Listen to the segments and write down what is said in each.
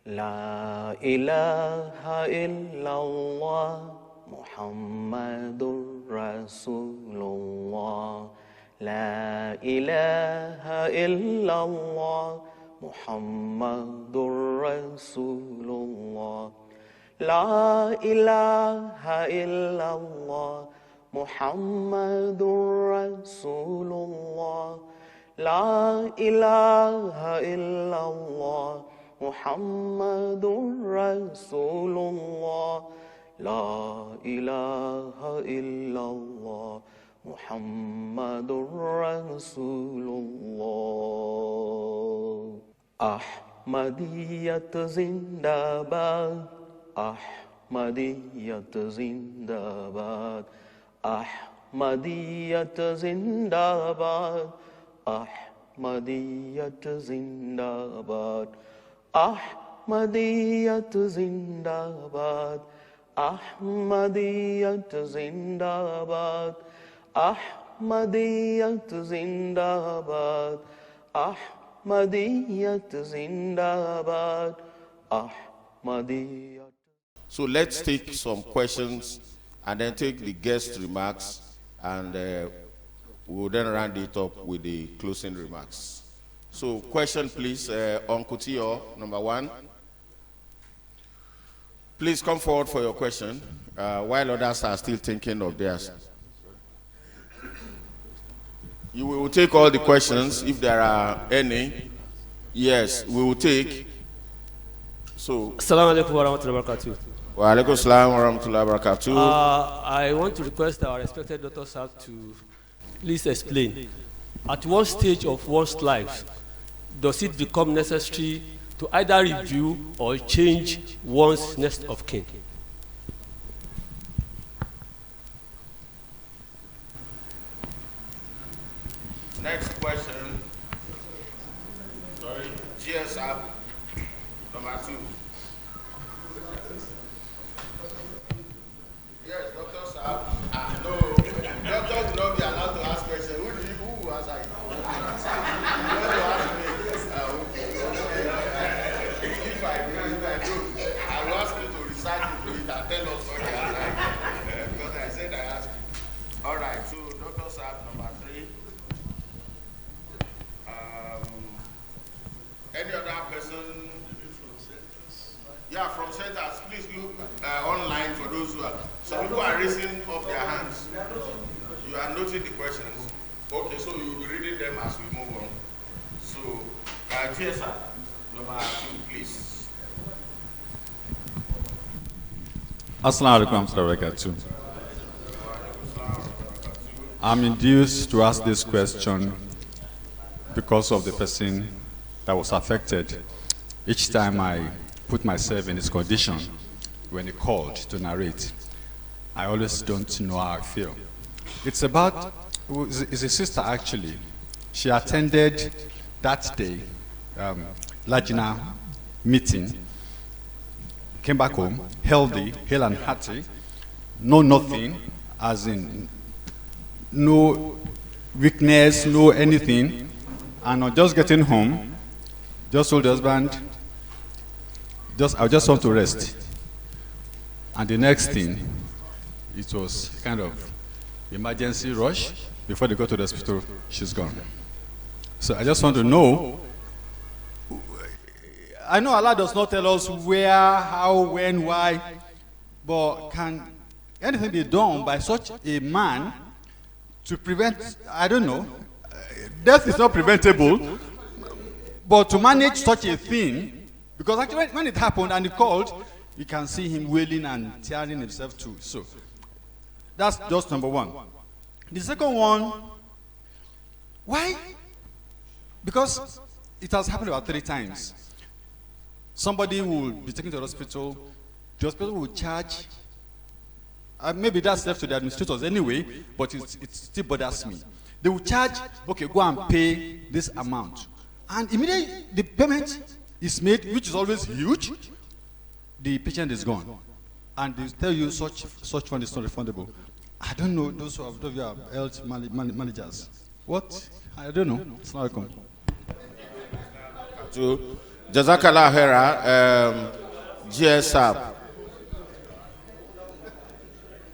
La ilaha illallah Muhammadur Rasulullah. La ilaha illallah Muhammadur Rasulullah. La ilaha illallah Muhammadur Rasulullah. La ilaha illallah Muhammadur Rasulullah. La ilaha illallah Muhammadur Rasulullah. Ahmadiyyat zindabad, Ahmadiyyat zindabad, Ahmadiyyat zindabad, Ahmadiyyat zindabad, Ahmadiyyat zindabad, Ahmadiyyat zindabad, Ahmadiyyat zindabad, Ahmadiyyat zindabad, Ahmadiyyat. So let's take some questions and then take the guest remarks, and we'll then round it up with the closing remarks. So question please, Uncle Tio, number 1. Please come forward for your question while others are still thinking of theirs. You will take all the questions if there are any. Yes, we will take. So, Assalamu alaikum wa rahmatullahi wa barakatuh. Wa alaikum assalam wa rahmatullahi wa barakatuh. I want to request our respected Dr. Saab to please explain, at what stage of one's life does it become necessary to either review or change one's next of kin? Next question. Sorry, GSR number 2. Yes, Dr. Saab. No, doctor will not be allowed to ask questions. Who will answer it? You want to ask me? Okay. If I do, I will ask you to recite it and tell us what you are like. Because I said I asked you. All right, so Dr. Saab number 3. Any other person? Yeah, from centers. Please look online for those who are. Some people are raising up their hands. You are noting the questions. Okay, so you will be reading them as we move on. So, TSR, number 2, please. Assalamu alaikum warahmatullahi wabarakatuh. I'm induced to ask this question because of the person that was affected. Each time I put myself in this condition, when he called to narrate, I always don't know how I feel. It's about, it's a sister actually. She attended that day, Lajna meeting, came back home, healthy, hale and hearty, no nothing, as in no weakness, no anything, and on just getting home, just told the husband, I just want to rest. And the next thing, it was kind of emergency rush. Before they go to the hospital, she's gone. So I just want to know, I know Allah does not tell us where, how, when, why, but can anything be done by such a man to prevent, I don't know, death is not preventable, but to manage such a thing, because actually when it happened and he called, you can see him wailing and tearing himself too. So that's just number 1. The second one, why? Because it has happened about 3 times. Somebody will be taken to the hospital will charge, maybe that's left to the administrators anyway, but it still bothers me. They will charge, okay, go and pay this amount. And immediately the payment is made, which is always huge, the patient is gone. And they tell you such fund is not refundable. I don't know, those who are health managers. What? I don't know. Assalamu alaikum. So, Jazakallah Hera, GSAP.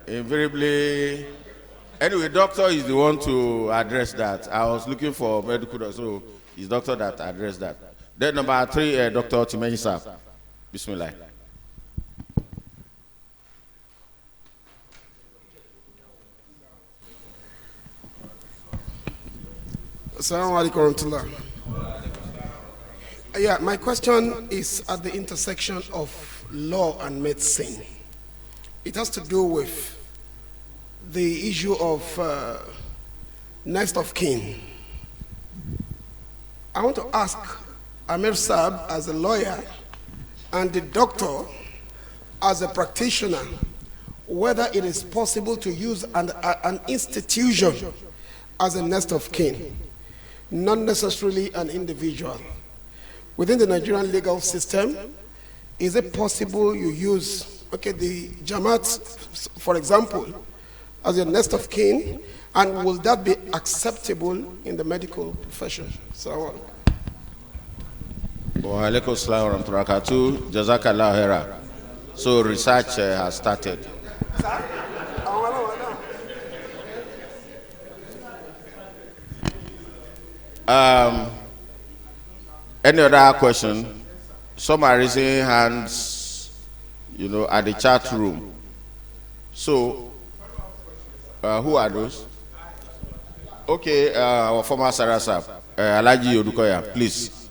Invariably, anyway, doctor is the one to address that. I was looking for medical, so it's doctor that addressed that. Then number 3, Dr. Timenyi sir. Bismillah. Assalamu alaikum warahmatullah. Yeah, my question is at the intersection of law and medicine. It has to do with the issue of next of kin. I want to ask Amir Saab as a lawyer and the doctor as a practitioner whether it is possible to use an institution as a next of kin, not necessarily an individual. Within the Nigerian legal system, is it possible you use, the Jamaat, for example, as your next of kin, and will that be acceptable in the medical profession? So, Wa alaikum assalam wa rahmatullahi wa barakatuh. Jazakallah Hera. So research has started. Any other question? Some are raising hands, at the chat room. So, who are those? Okay, our former Sarasap, Alaji Odukoya, please.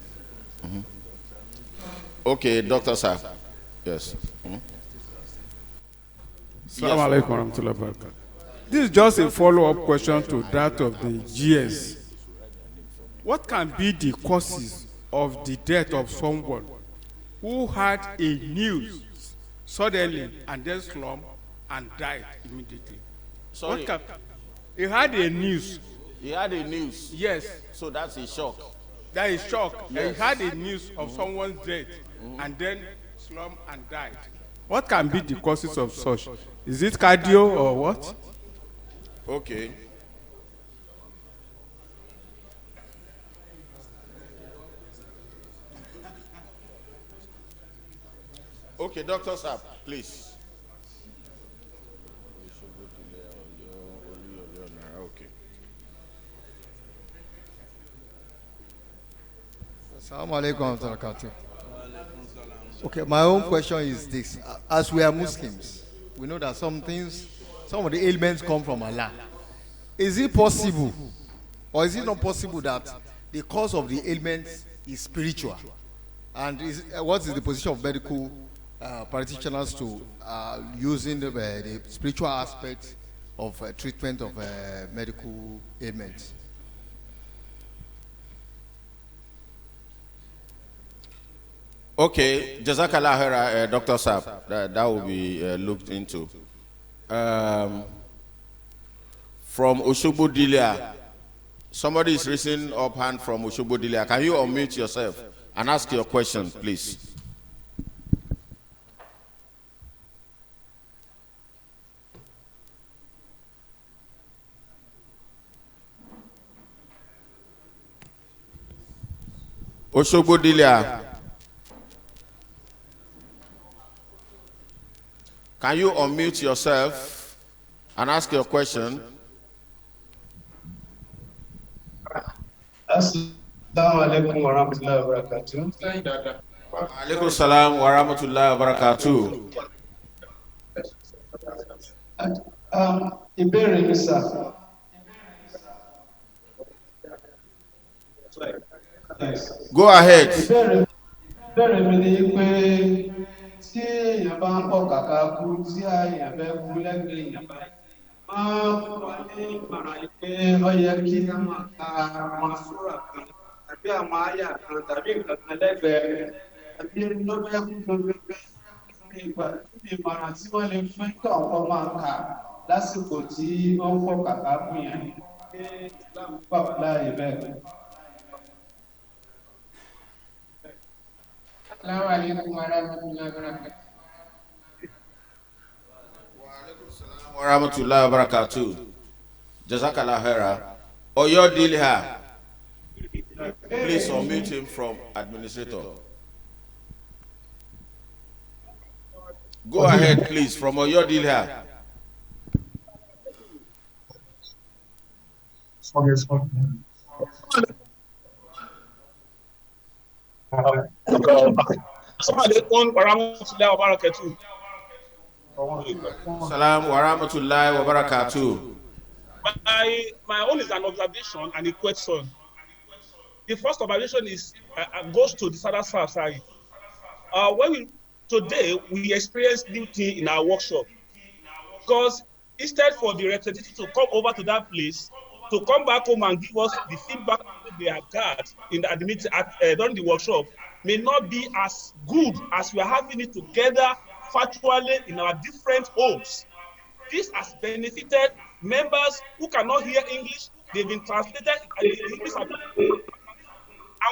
Okay, Dr. Sir. Yes. Assalamu alaikum warahmatullahi wabarakatuh. This is just a follow-up question to that of the GS. What can be the causes of the death of someone who had a news suddenly and then slumped and died immediately? Sorry. He had a news. He had a news. Yes. So that's a shock. That is shock. Yes. He had a news of someone's death and then slumped and died. What can be the causes of such? Is it cardio or what? Okay. Okay, Dr. Sir, please. Okay. Assalamu alaikum wa barakatuh. Okay, my own question is this. As we are Muslims, we know that some of the ailments come from Allah. Is it possible, or is it not possible that the cause of the ailments is spiritual? And what is the position of medical practitioners to using the spiritual aspect of treatment of medical ailments? Okay, Jazakallah Hera, Dr. Saab, that will be looked into. From Oshobo Dilia, somebody is raising up hand from Oshobo Dilia. Can you unmute yourself and ask your question, please? Oshobo Dilia. Can you unmute yourself and ask your question? Assalamu alaikum wa rahmatullahi wa barakatuh. Alaikum salam wa rahmatullahi wa barakatuh. Ìbéèrè mi sà. Go ahead. Ìbéèrè mi ni pé tí èèyàn bá ń pọ̀ kàkà kú tí èèyàn fẹ́ kú lẹ́gbẹ̀ẹ́ èèyàn bá máa wà ní ìmọ̀ràn yìí pé ó yẹ kí a máa ka àwọn súrà kan tàbí àwọn àyà kan tàbí nǹkan kan lẹ́gbẹ̀ẹ́ tàbí ló fẹ́ kú gbẹgbẹgbẹ ní ìgbà tí ìmọ̀ràn tí wọ́n lè fún kí ọ̀pọ̀ máa kà lásìkò tí wọ́n pọ̀ kàkà kú yẹn pé ìsìlámù gbà wá láàyè bẹ́ẹ̀. Assalamu alaikum warahmatullahi wabarakatuh. Wa rahmatullahi wa barakatuh. Jazakallah Hera. Oyo Dilha. Please unmute him from administrator. Go ahead, please, from your deal here. Salam wa rahmatullahi wa barakatuh. My own is an observation and a question. The first observation is goes to the Sada side. Today we experienced new thing in our workshop, because instead for the representative to come over to that place, to come back home and give us the feedback they have got in the meeting during the workshop, may not be as good as we are having it together virtually in our different homes. This has benefited members who cannot hear English. They've been translated, the English have been, and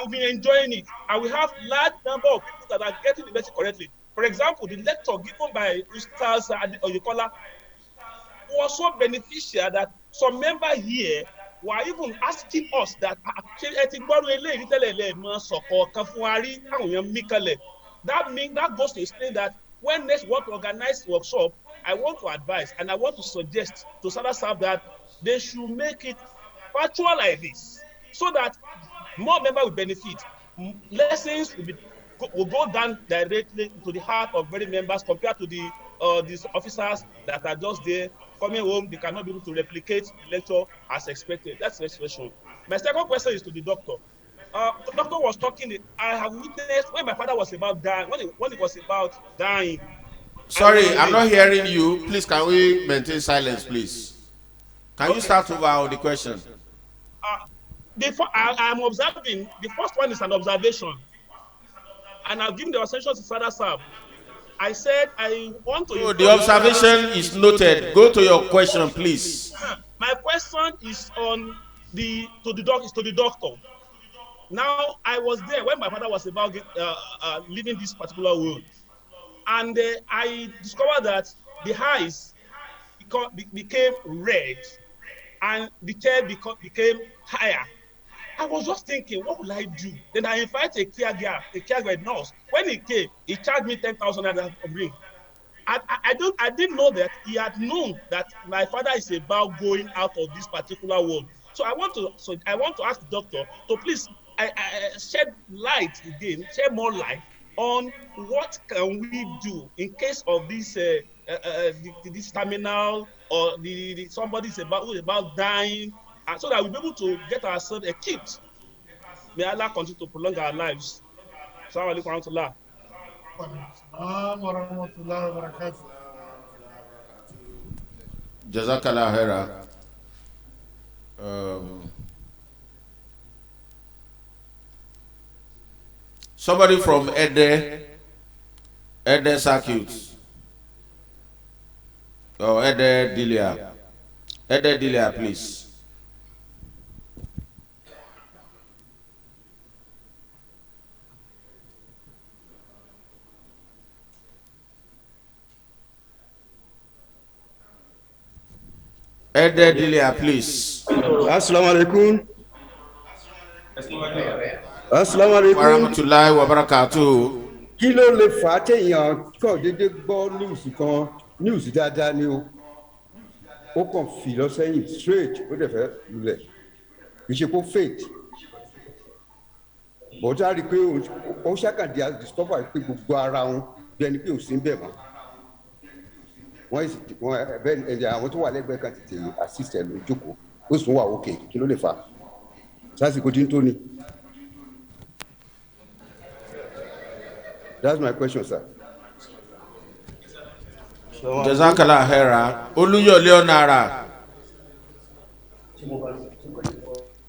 we've been enjoying it. And we have large number of people that are getting the message correctly. For example, the lecture given by Ustaz Oyukola was so beneficial that some members here were even asking us that that goes to explain that when next want to organize workshop, I want to advise and I want to suggest to SADA that they should make it virtual like this, so that more members will benefit. Lessons will go down directly to the heart of very members, compared to these officers that are just there coming home. They cannot be able to replicate the lecture as expected. That's the expression. My second question is to the doctor. The doctor was talking. I have witnessed when my father was about dying. When it was about dying. Sorry, I'm not hearing you. Please, can we maintain silence, please? Can you start over on the question? I'm observing. The first one is an observation, and I'll give the observation to Father Sam. I said I want to. So the observation is noted. Go to your question, please. My question is to the doctor. Now, I was there when my father was about leaving this particular world, and I discovered that the eyes became red, and the tail became higher. I was just thinking, what will I do? Then I invited a caregiver nurse. When he came, he charged me 10,000 naira for me. I didn't know that he had known that my father is about going out of this particular world. So I want to ask the doctor to please shed more light on what can we do in case of this this terminal, or somebody is about dying, and so that we'll be able to get ourselves equipped. May Allah continue to prolong our lives. Assalamu alaikum warahmatullah. Jazakallah khaira. Somebody from Ede Circuit, or Ede Dilia, please. Ede Dilia, please. Assalamu alaikum. Assalamu alaikum. Wa rahmatullahi wa barakatuh. Kí ló lè fà á téèyàn kàn déédéé gbọ́ news dáadáa ni o. Ó kàn fì lọ sẹ́yìn straight, ó dẹ̀ fẹ́ lulẹ̀. Kì í ṣe kó faint. Bọ̀dá rí i pé ó ṣàkàndí discover pé gbogbo ara wọn bí ẹni pé ò sí ń bẹ̀ mọ́. Àwọn tó wà lẹ́gbẹ̀ẹ́ kan tètè assist ẹ̀ lójókòó, ó sì tún wà òkè, kí ló lè fà á? Sásìkò tí ń tó ni. That's my question, sir. Jazakallah khaira. Oluyole Onara.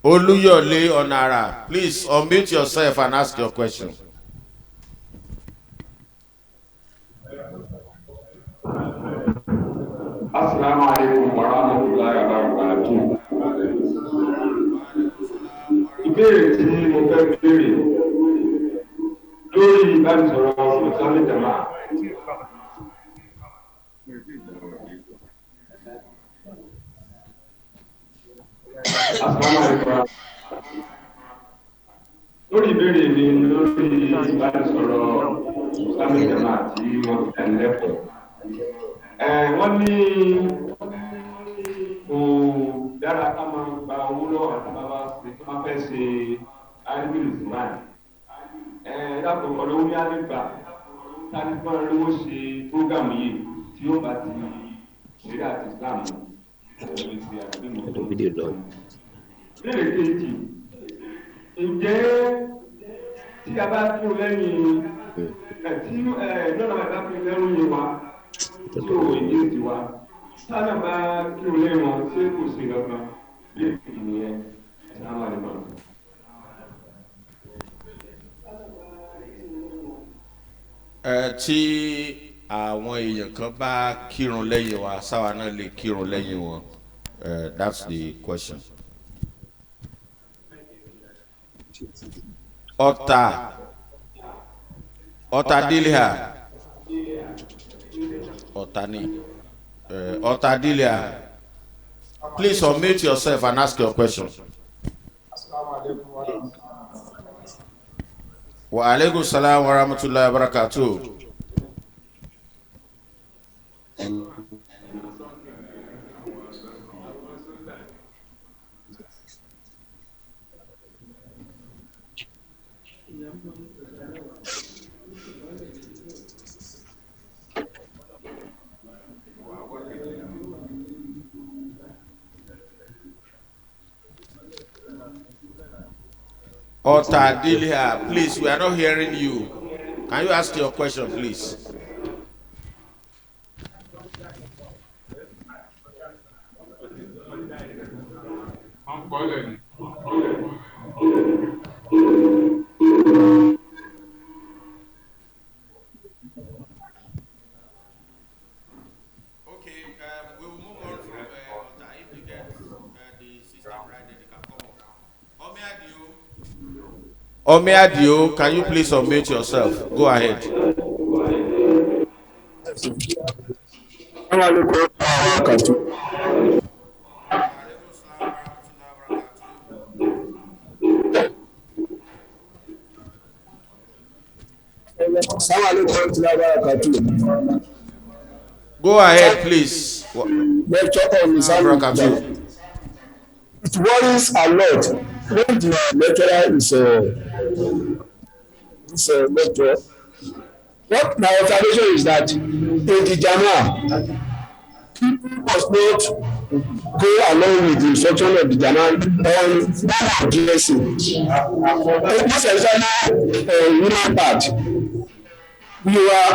Oluyole Onara. Please unmute yourself and ask your question. Assalamu alaikum wa rahmatullahi wa barakatuh. Ìbéèrè tí mo fẹ́ béèrè lórí ìbánisọ̀rọ̀ Islamic Jamaat. Assalamu alaikum. Lórí ìbéèrè mi lórí ìbánisọ̀rọ̀ Islamic Jamaat tí wọ́n ti tẹ̀lé lẹ́kọ̀ọ́. Wọ́n ní kò dára ká máa gba owó lọ́wọ́ àti bàbá ṣe tó máa fẹ́ ṣe árígbìlì sí báyìí. Dàpọ̀ ọ̀rọ̀ omi àdìgbà táni fún ọ̀rọ̀ owó ṣe prógámù yìí tí ó bá ti ṣeré àti Islam ẹ̀rọ ti àgbẹ̀mọ̀ tó ń lọ. Béèrè kejì, ǹjẹ́ tí a bá tún lẹ́yìn tí lọ́nà bàtà fi lẹ́rù yìí wá tí ò èdè ti wá sáà bá kí o lé wọn ṣé kò sí kankan lè fi nìyẹn sáà wà nígbà. Tí àwọn èèyàn kan bá kírun lẹ́yìn wa sáwa náà lè kírun lẹ́yìn wọn. That's the question. Ọ̀tà Dilia. Ọ̀tàní. Ọ̀tà Dilia. Please unmute yourself and ask your question. Wa alaikum salam wa rahmatullahi wa barakatuh. Ota Dilia, please, we are not hearing you. Can you ask your question, please? We will move on from Ota. If you get the system right, then you can come up. Omiadio, can you please unmute yourself? Go ahead. Go ahead, please. It worries a lot when the lecturer is a lecturer. What my observation is that in the Jama, people must not go along with the instruction of the Jama on dressing. This is a human part. We are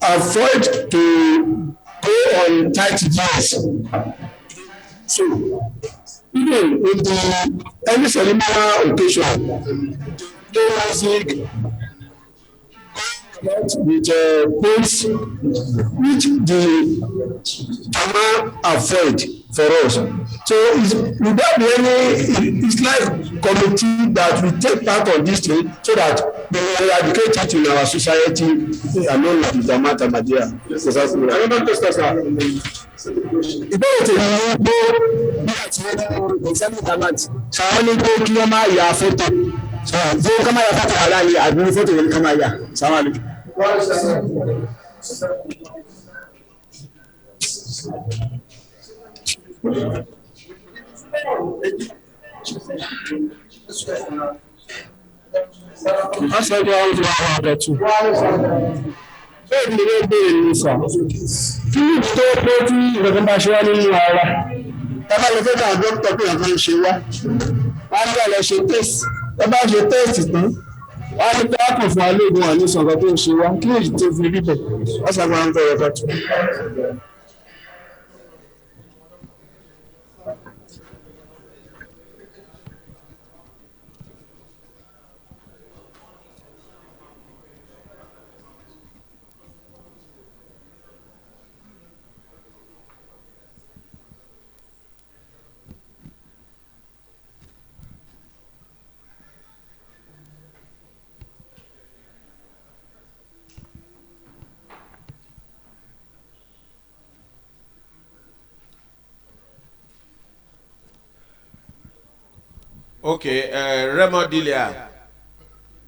avoid to go on tight dress. So, even in the any ceremonial occasion, the music with things which the Jama avoid for us. So without any Islamic committee that we take part of this thing so that we will eradicate it in our society along with the Jama Ahmadiyya. Another question, sir. Ìbéèrè tèmi ni pé bí àti ìsẹ́mi Damat ṣàwọn ní pé kí wọ́n máa ya fótó fún ká máa ya fótó aláàlẹ́ àbí fótó yẹn ká máa ya ṣàwọn ní. Aṣọ́jú àwọn ìjọba àwọn àbẹ̀tù. Bẹ́ẹ̀ ni ó béèrè ní sọ. Kí tó pé tí ìrọ̀lẹ́ bá ṣe wá nínú ara? Tábà lè fẹ́ káwọn dókítà pé nǹkan ń ṣe wá. Wọ́n á ní ọ̀lẹ́ ṣe tẹ́sì. Wọ́n bá ṣe tẹ́sì tán. Wọ́n á ní pé ápù fún alóògùn àní sọ̀rọ̀ tó ń ṣe wá. Kí èyí tó fi bíbẹ̀? Wọ́n sábà ń tọrọ pẹ̀tù. Okay, Remo Dilia,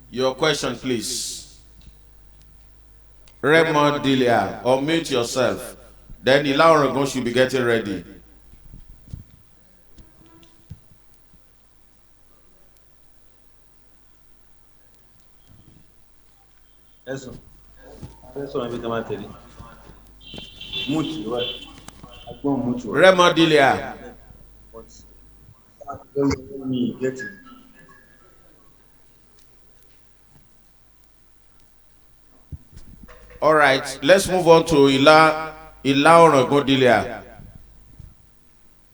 your question, please. Remo Dilia, unmute yourself. Then Ilaorangon should be getting ready. Eso. Eso me llama Teddy. Mucho, right? I go mucho. Remo Dilia. Me get it. All right, let's move on to Ilaorangon Dilia.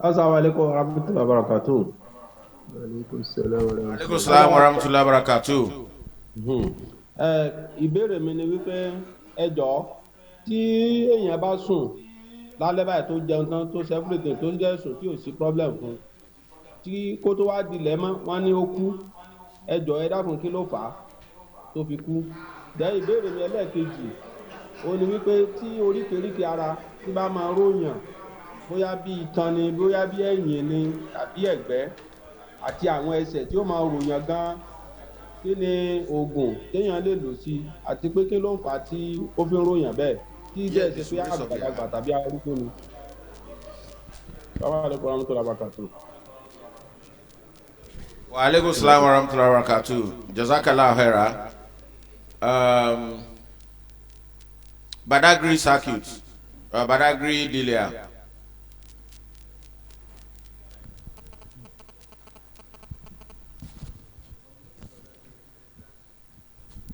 Assalamu alaikum wa rahmatullahi wa barakatuh. Aleykum salaam wa rahmatullahi wa barakatuh. Ìbéèrè mi ni wípé ẹ jọ̀ọ́ tí èèyàn bá sùn lálẹ́ báyìí tó jẹun tán tó sẹ́fúrètè tó jẹ́ sùn tí ò sí problem fún tí kó tó wá dilẹ̀ mọ́ wọ́n ní ó kú ẹ jọ̀ọ́ ẹ dákun kí ló fà á tó fi kú. Jẹ́ ìbéèrè mi ẹlẹ́ẹ̀kejì ó ní wípé tí oríkèéríkèé ara tí bá máa ròyàn bóyá bí itan ni bóyá bí ẹ̀yìn ni tàbí ẹ̀gbẹ́ àti àwọn ẹsẹ̀ tí ó máa ròyàn gan kí ni oògùn téèyàn lè lò sí àti pé kí ló ń fà á tí ó fi ń ròyàn bẹ́ẹ̀ tí dẹ̀ ṣe pé àgbàlagbà tàbí arúgbó ni. Assalamu alaikum warahmatullahi wabarakatuh. Wa alaikum salam wa rahmatullahi wa barakatuh. Jazakallah khaira. Badagry circuit. Badagry Dilia.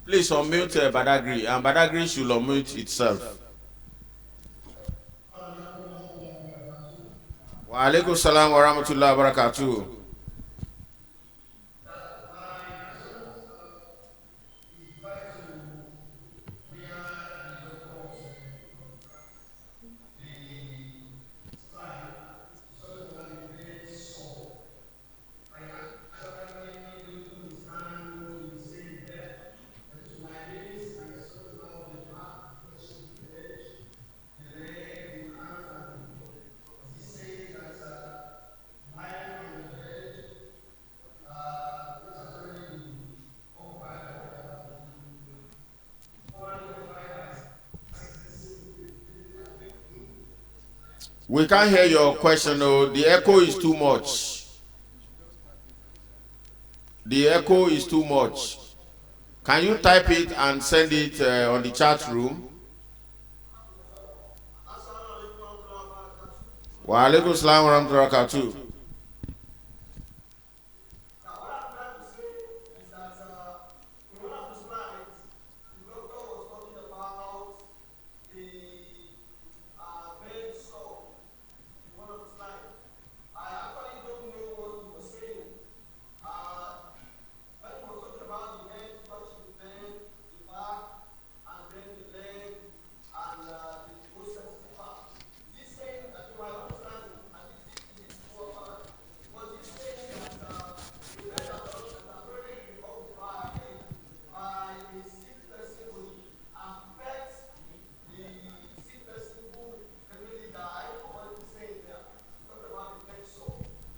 Please unmute Badagry, and Badagry should unmute itself. Wa alaikum salam wa rahmatullahi wa barakatuh. We can't hear your question. Oh, the echo is too much. The echo is too much. Can you type it and send it on the chat room? Wa alaikum salam wa rahmatullahi wa barakatuh.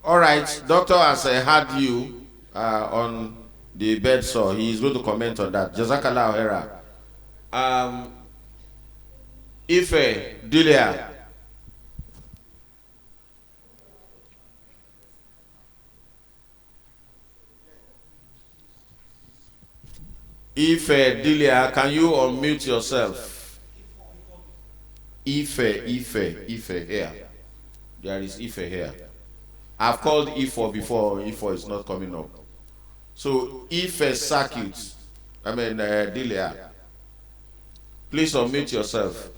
All right, doctor has had you on the bed sore. He is going to comment on that. Jazakallah khaira. Ife Dilia. Ife Dilia, can you unmute yourself? Ife here. There is Ife here. I've called E4 before. E4 is not coming up. So Ife circuit. Dilia. Please unmute yourself.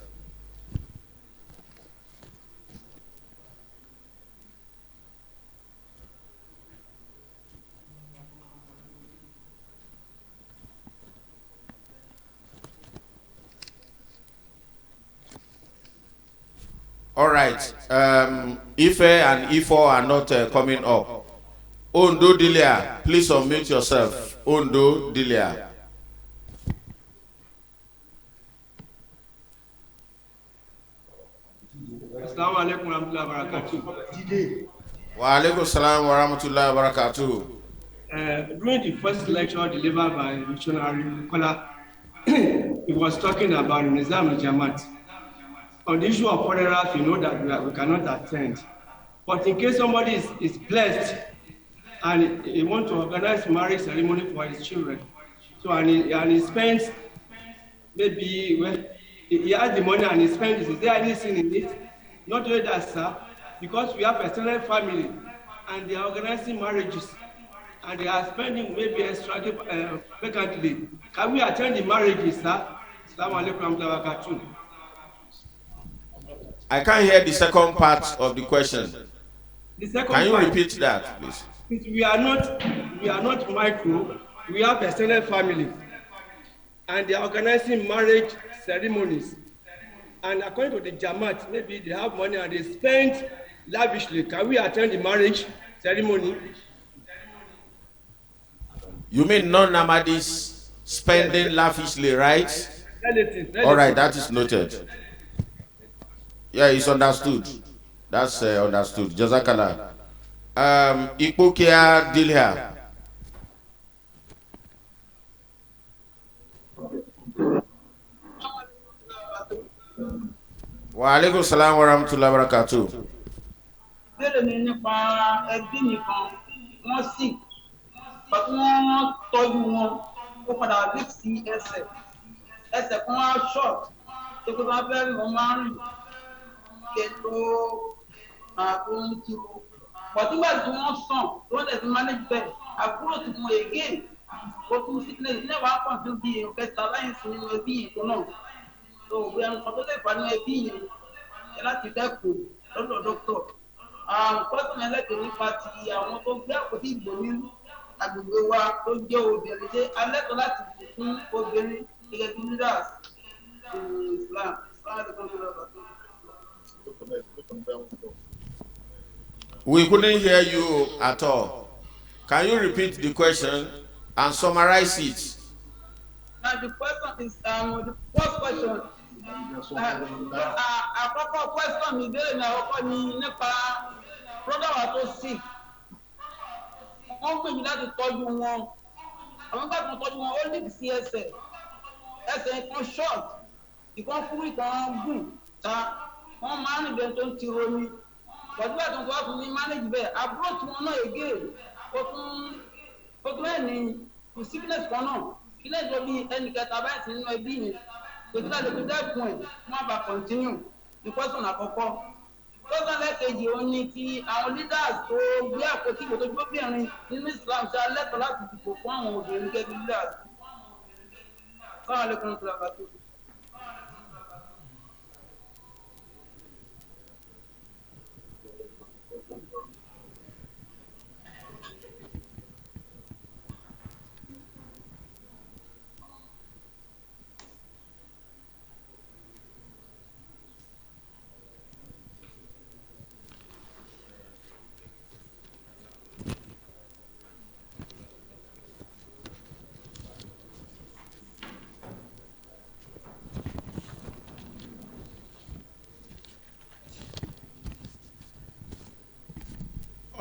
All right. Ife and E4 are not coming up. Ondo Dilia, please unmute yourself. Ondo Dilia. Assalamu alaikum wa rahmatullahi wa barakatuh. Wa alaikum salam wa rahmatullahi wa barakatuh. During the first lecture delivered by missionary Kola, he was talking about Nizam al-Jamaat. on the issue of funerals, we know that we cannot attend. But in case somebody is blessed and he wants to organize marriage ceremony for his children, so and he spends maybe when he has the money and he spends, is there anything in it? Not only that, sir, because we have extended family and they are organizing marriages and they are spending maybe extra vacantly. Can we attend the marriages, sir? Assalamu alaikum wa barakatuh. I can't hear the second part of the question. The second Can you part, repeat that, please? we are not micro, we have extended family and they are organizing marriage ceremonies. And according to the Jamaat, maybe they have money and they spend lavishly. Can we attend the marriage ceremony? You mean non-Ahmadis spending lavishly, right? Relatives. All right, that is noted. Yeah, it's understood. That's understood. Jazakallah. Ipokia Dilha. Wa alaikum salam wa rahmatullahi wa barakatuh. Béèrè mi nípa ẹbí nìkan, wọ́n sì pàtó wọ́n tọ́jú wọn, ó padà rí sí ẹsẹ̀ kan wá ṣọ́ọ̀t, tó kó bá fẹ́ rí wọn máa ń rìn kẹtó àgbo ń tiro. Pọ̀tígbà tí wọ́n sàn, wọ́n tẹ̀sí manage bẹ́ẹ̀, àbúrò tí mo again, ó tún sickness ní ẹ̀wà kan tó bí kẹta láyé sí nínú ẹbí yìí kan náà. So we are nǹkan tó lè fà ní ẹbí yìí láti dẹ́kun lọ́dọ̀ dókítà. Pọ́sìmọ̀ ẹlẹ́tẹ̀ẹ́ nípa ti àwọn tó gbé àpótí ìbò ní agbègbè wa tó jẹ́ obìnrin ṣe alẹ́tọ̀ọ́ láti bù fún obìnrin gẹ́gẹ́ bí leaders in Islam. We couldn't hear you at all. Can you repeat the question and summarize it? Now the question is the first question. Àkọ́kọ́ question mi ìbéèrè mi àkọ́kọ́ ni nípa brother wa tó sick. Wọ́n gbìyànjú láti tọ́jú wọn. Àwọn gbà tó tọ́jú wọn ó ní sí ẹsẹ̀ kan short, ìkan kúrú ìkan gùn ta. Wọ́n máa ń rìn bẹ́ẹ̀ tó ń tiro ni. Pọ̀jù bẹ́ẹ̀ tó ń tọ́jú ní manage bẹ́ẹ̀. Àbúrò tí wọ́n náà again ó tún ẹ̀ ní sickness kan náà. Ilé ìjọba bíi ẹnì kẹta báyìí sí nínú ẹbí yẹn. Kòtí láti fi dẹ́kun ẹ̀ wọ́n bá continue ní question àkọ́kọ́. Question lẹ́kẹ̀jì ó ní ti àwọn leaders tó gbé àpótí ìbò tó gbóbìnrin nínú Islam ṣe alẹ́tọ̀ọ́ láti dìbò fún àwọn obìnrin gẹ́gẹ́ bí leaders. Sọ́wọ́n alẹ́kùnrin tó lọ́ba tó.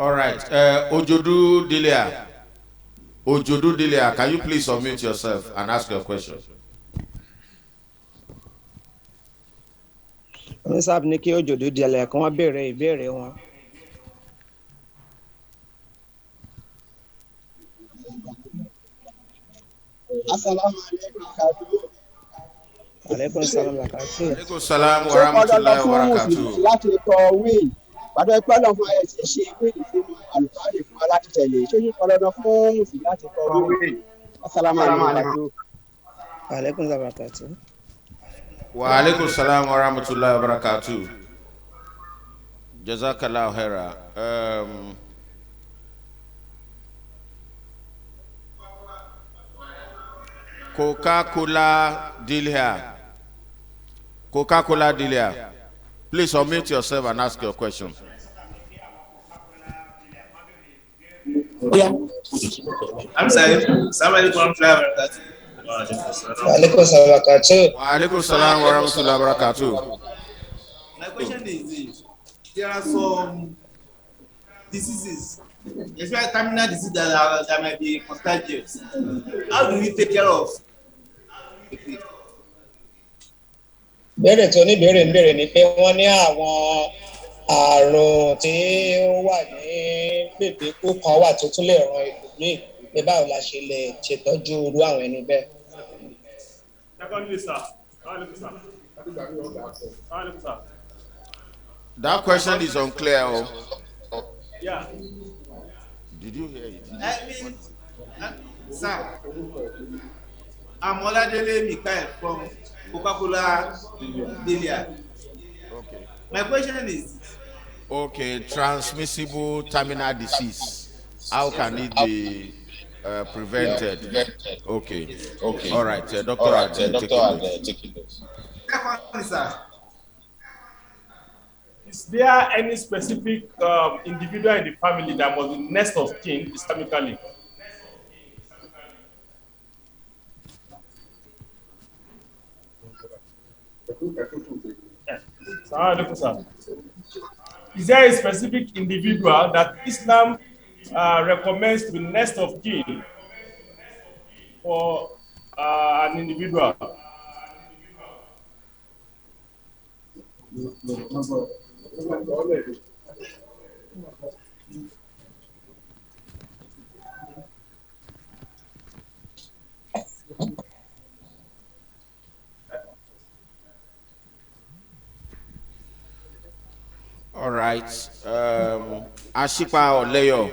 All right. Ojodu Dilia. Ojodu Dilia, can you please unmute yourself and ask your question? Wọ́n sábà ní kí Ojodu Dilia kan wá béèrè ìbéèrè wọn. Assalamu alaikum. Alaikum salam wa barakatuh. Alaikum salam wa rahmatullahi wa barakatuh. Láti kọ wíì, pàdé ẹgbẹ́ náà fún ẹ ti ṣe wíìlì fún àlùfáàlì fún alátìtẹ̀lé. Ṣé yín kọ́ dandan fún mùsùlùmí láti kọ wíìlì? Assalamu alaikum. Alaikum salam wa barakatuh. Wa alaikum salam wa rahmatullahi wa barakatuh. Jazakallah khaira. Coca-Cola deal here. Coca-Cola deal here. Please unmute yourself and ask your question. Yeah. I'm sorry. Somebody come fly. Alaikum salam wa barakatuh. Wa alaikum salam wa rahmatullahi wa barakatuh. My question is this. There are some diseases, especially terminal diseases that might be contagious. How do we take care of it? Béèrè tó ní béèrè ń béèrè ni pé wọ́n ní àwọn àrùn tí ó wà ní gbèdéko kan wà tó tún lè ran ẹlòmíì pé báwo la ṣe lè ṣètọ́jú irú àwọn ẹni bẹ́ẹ̀. Secondly, sir. That question is unclear. Yeah. Did you hear it? I mean, sir, I'm Oladele Mikael from Coca-Cola Delia. Okay. My question is, Okay, transmissible terminal disease. How can it be prevented? Okay. Okay. All right. Doctor, Doctor had taken notes. secondly, sir, Is there any specific individual in the family that was the next of kin Islamically? Is there a specific individual that Islam recommends to be next of kin for an individual? All right. Ashipa Oleyo.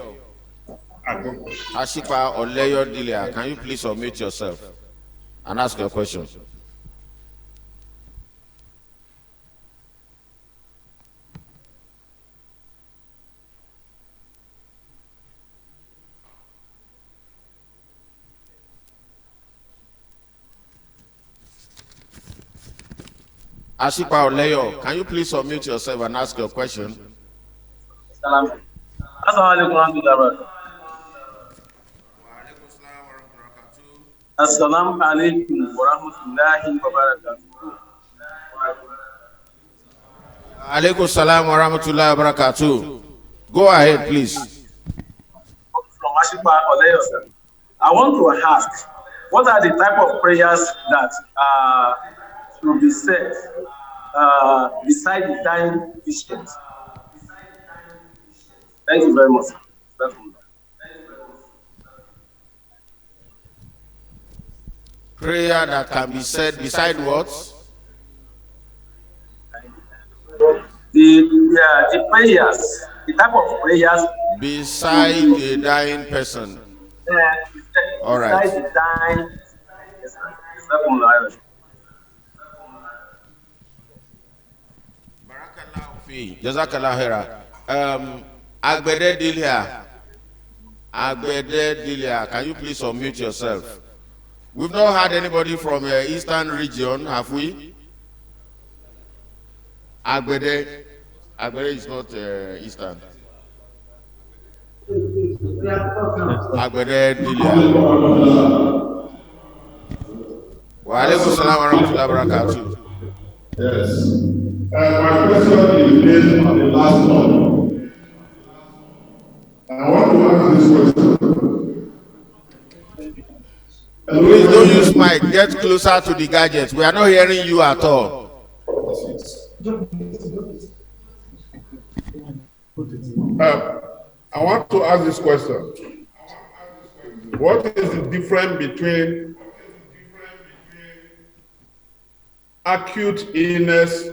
Ashipa Oleyo Dilia, can you please unmute yourself and ask your question? Ashipa Oleyo, can you please unmute yourself and ask your question? Assalamu alaikum wa rahmatullahi wa barakatuh. Alaikum salam wa rahmatullahi wa barakatuh. Go ahead, please. From Ashipa Oleyo, sir. I want to ask, what are the type of prayers that should be said beside the dying patient? Thank you very much. Prayer that can be said beside what? The prayers, the type of prayers beside a dying person. All right. Beside the dying. Jazakallah khaira. Agbede Dilia. Agbede Dilia. Can you please unmute yourself? We've not had anybody from the eastern region, have we? Agbede. Agbede is not eastern. Agbede Dilia. Wa alaikum salam wa rahmatullahi wa barakatuh. Yes. My question is based on the last one. I want to ask this question. Please don't use mic. Get closer to the gadgets. We are not hearing you at all. I want to ask this question. What is the difference between acute illness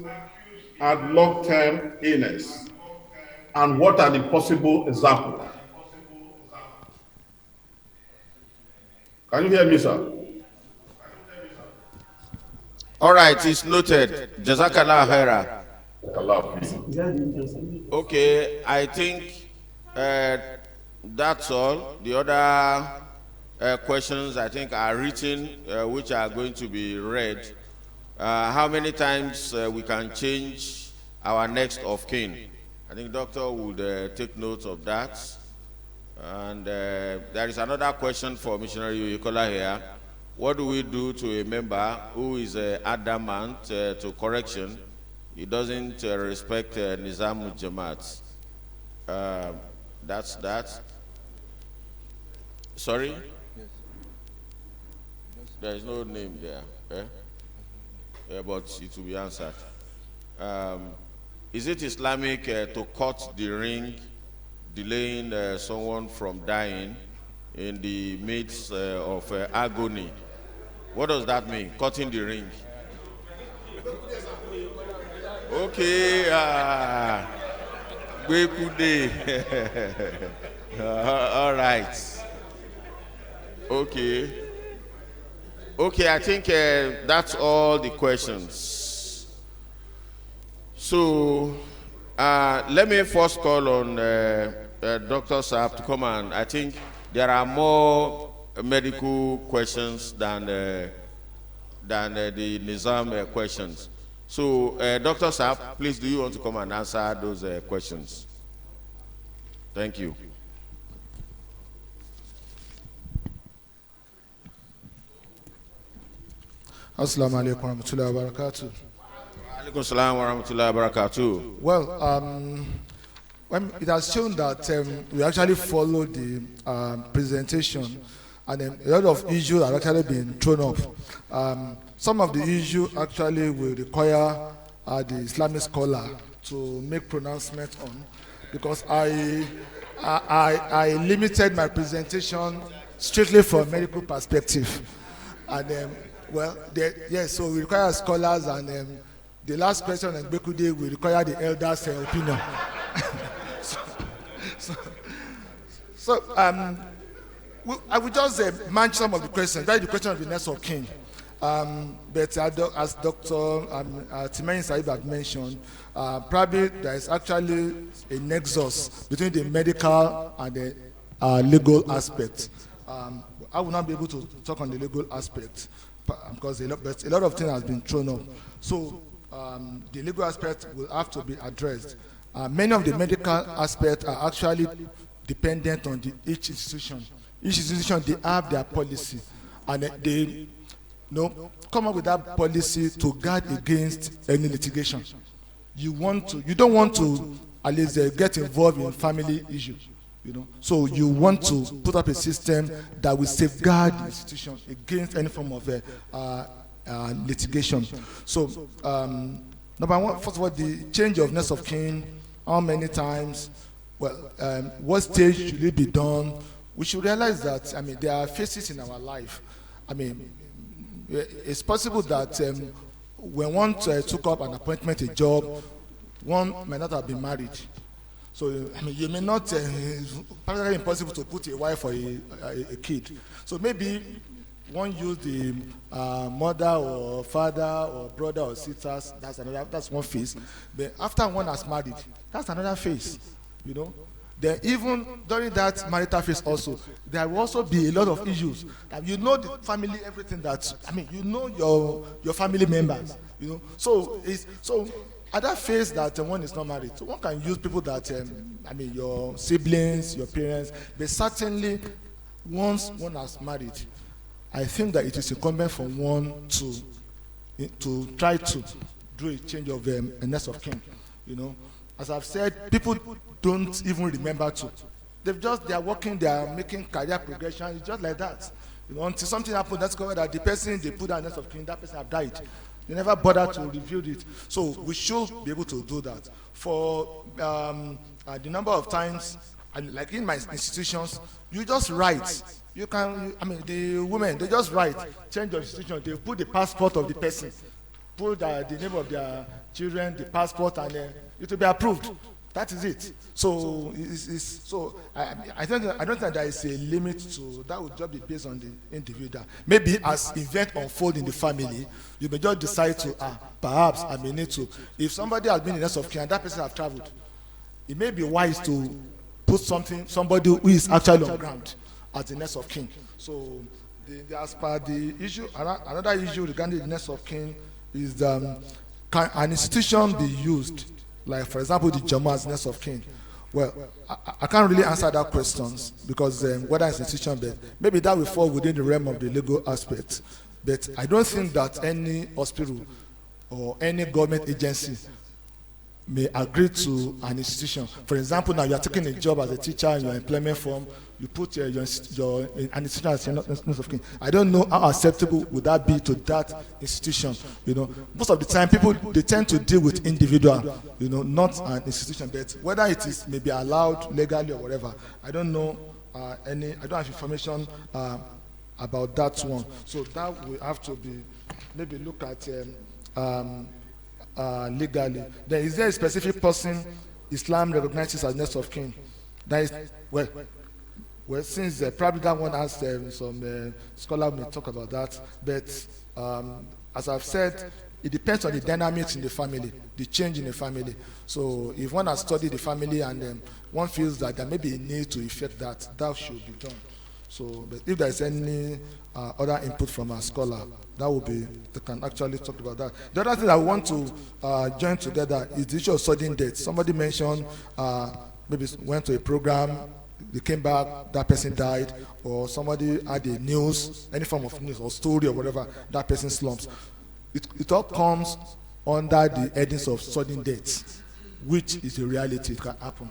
and long-term illness? And what are the possible examples? Can you hear me, sir? All right, it's noted. Jazakallah khaira. Okay, I think that's all. The other questions I think are written, which are going to be read. How many times we can change our next of kin? I think doctor would take note of that. And there is another question for Missionary Yukola here. What do we do to a member who is adamant to correction? He doesn't respect Nizam Jamaat. That's that. Sorry? There is no name there. but it will be answered. Is it Islamic to cut the ring, delaying someone from dying in the midst of agony? What does that mean, cutting the ring? Okay, all right. Okay. Okay, I think that's all the questions. So, let me first call on Dr. Saab to come, and I think there are more medical questions than the Nizam questions. So, Dr. Saab, please, do you want to come and answer those questions? Thank you. Assalamu alaikum warahmatullahi wabarakatuh. Alaikum assalam warahmatullahi wabarakatuh. Well, when it has shown that we actually follow the presentation, and a lot of issues are actually being thrown up. Some of the issues actually will require the Islamic scholar to make pronouncement on, because I limited my presentation strictly from a medical perspective, and well, yes, so we require scholars, and the last question on Bekude will require the elders' opinion. so I will just match some of the questions. That is the question of the next of kin. But as Dr. Timayin Saib had mentioned, probably there is actually a nexus between the medical and the legal aspect. I will not be able to talk on the legal aspect, because a lot of things has been thrown up. So the legal aspect will have to be addressed. Many of the medical aspects are actually dependent on each institution. Each institution, they have their policy, and they come up with that policy to guard against any litigation. You don't want to at least get involved in family issues. So you want to put up a system that will safeguard the institution against any form of litigation. So number one, first of all, the change of next of kin, how many times, well, what stage should it be done? We should realize that, there are phases in our life. It's possible that when one took up an appointment, a job, one might not have been married. So, you may not, it's practically impossible to put a wife or a kid. So maybe one use the mother or father or brother or sisters, that's one phase. But after one has married, that's another phase, Then even during that marital phase also, there will also be a lot of issues. That the family, everything that, your family members, So at that phase that one is not married, so one can use people that, your siblings, your parents, but certainly once one has married, I think that it is incumbent for one to try to do a change of a next of kin, As I've said, people don't even remember to. They are working, they are making career progression, it's just like that. Until something happens, that's covered that the person they put down next of kin, that person have died. They never bother to review it. So we should be able to do that. For the number of times, like in my institutions, you just write. You can, the women, they just write, change your institution, they put the passport of the person, put the name of their children, the passport, and it will be approved. That is it. So I don't think there is a limit to that. Would just be based on the individual. Maybe as event unfold in the family, you may just decide to perhaps I may need to. If somebody has been in next of kin and that person have traveled, it may be wise to put somebody who is actually on ground as the next of kin. So as per the issue, another issue regarding the next of kin is can an institution be used? Like, for example, the Jama as next of kin. Well, I can't really answer that question because whether it's institution, but maybe that will fall within the realm of the legal aspect. But I don't think that any hospital or any government agency may agree to an institution. For example, now you are taking a job as a teacher in your employment form, you put your an institution as your next of kin. I don't know how acceptable would that be to that institution. You know, most of the time people they tend to deal with individual, you know, not an institution. But whether it is maybe allowed legally or whatever, I don't know I don't have information about that one. So that will have to be maybe look at legally. Then is there a specific person Islam recognizes as next of kin? That is well, since probably that one has some scholar may talk about that, but as I've said, it depends on the dynamics in the family, the change in the family. So if one has studied the family and one feels that there may be a need to effect that, that should be done. So, but if there is any other input from a scholar, that will be, they can actually talk about that. The other thing I want to join together is the issue of sudden death. Somebody mentioned maybe went to a program, they came back, that person died, or somebody had a news, any form of news or story or whatever, that person slumps. It all comes under the headings of sudden death, which is a reality. It can happen.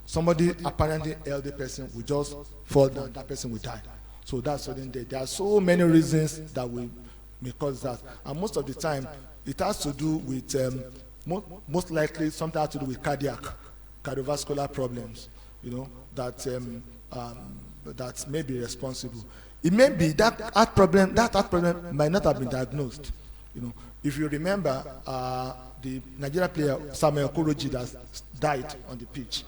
Somebody, apparently elderly person, will just fall down, that person will die. So that's sudden death. There are so many reasons that may cause that. And most of the time, it has to do with, most likely, something has to do with cardiovascular problems, you know, that may be responsible. It may be that heart problem might not have been diagnosed. You know, if you remember, the Nigerian player Samuel Okoroji that died on the pitch.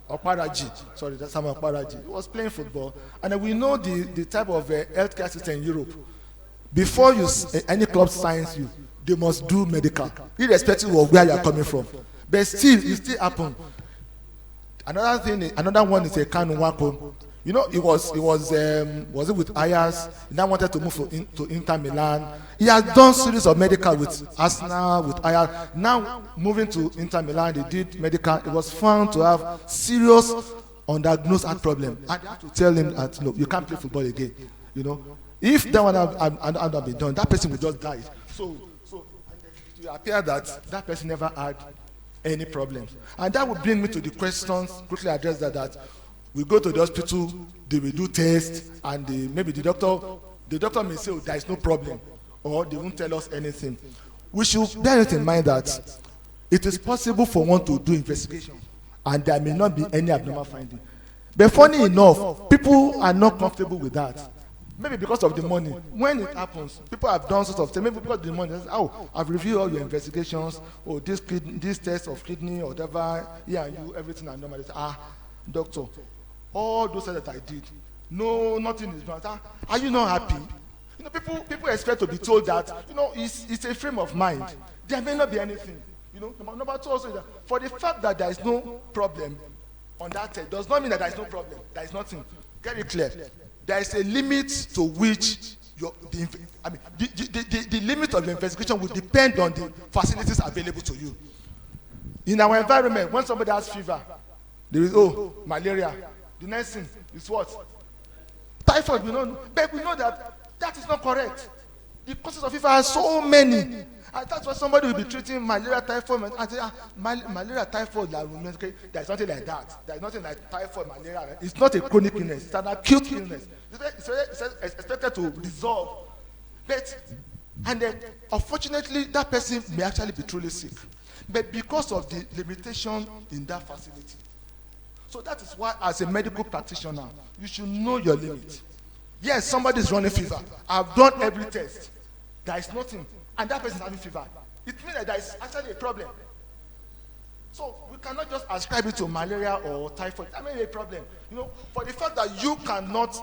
That's Samuel Okparaji. He was playing football, and we know the type of healthcare system in Europe. Before any club signs you, they must do medical, irrespective of where you are coming from. But still, it still happens. Another one is a Kanu Wako. You know, was it with Ayers? He now wanted to move to Inter Milan. He has done series of medical with Arsenal, with Ayers. Now moving to Inter Milan, they did medical. It was found to have serious undiagnosed heart problem. And they had to tell him that no, you can't play football again. You know, if that one had been done, that person would just die. So it appears that person never had any problems. And that would bring me to the questions, quickly address that we go to the hospital, they will do tests, and maybe the doctor may say, oh, there is no problem, or they won't tell us anything. We should bear it in mind that it is possible for one to do investigation, and there may not be any abnormal finding. But funny enough, people are not comfortable with that. Maybe because of the money. When it happens, people have done sort of things. Maybe because of the money. They say, oh, I've reviewed all your investigations. Oh, this test of kidney or whatever. Yeah, you everything I normally say. Doctor, all those tests that I did, no, nothing is wrong. Are you not happy? You know, people expect to be told that. You know, it's a frame of mind. There may not be anything. You know, number two also is that for the fact that there is no problem on that test does not mean that there is no problem. There is nothing. Get it clear. There is a limit to which the limit of the investigation will depend on the facilities available to you. In our environment, when somebody has fever, there is malaria. The next thing is what? Typhoid. We know, but we know that is not correct. The causes of fever are so many, and that's why somebody will be treating malaria, typhoid, and say, malaria, typhoid. There is nothing like that. There is nothing like typhoid, malaria. It's not a chronic illness. It's an acute illness. It's expected to resolve. And then, unfortunately, that person may actually be truly sick. But because of the limitation in that facility. So that is why, as a medical practitioner, you should know your limit. Yes, somebody is running fever. I've done every test. There is nothing. And that person is having fever. It means that there is actually a problem. So we cannot just ascribe it to malaria or typhoid. That may be a problem. You know, for the fact that you cannot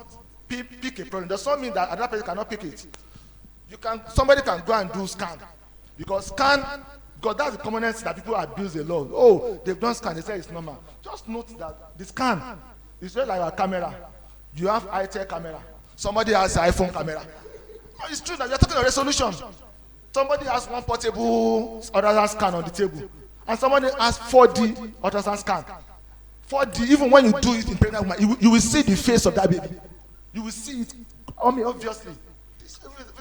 pick a problem, does not mean that another person cannot pick it. Somebody can go and do scan. Because that's the commonest that people abuse a lot. Oh, they've done scan, they say it's normal. Just note that the scan is just like a camera. You have high-tech camera. Somebody has an iPhone camera. It's true that you're talking about resolution. Somebody has one portable ultrasound scan on the table. And somebody has 4D ultrasound scan. 4D, even when you do it in pregnant woman, you will see the face of that baby. You will see it. Obviously.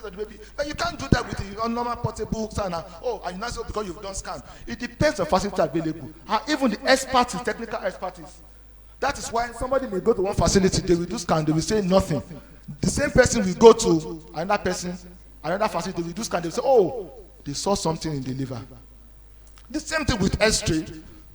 of the baby. But you can't do that with the normal portable scanner. Oh, and you not say because you've done scan. It depends on facility available. And even the expertise, technical expertise. That is why somebody may go to one facility, they will do scan, they will say nothing. The same person will go to another person, another facility, they will do scan, they will say, oh, they saw something in the liver. The same thing with X-ray.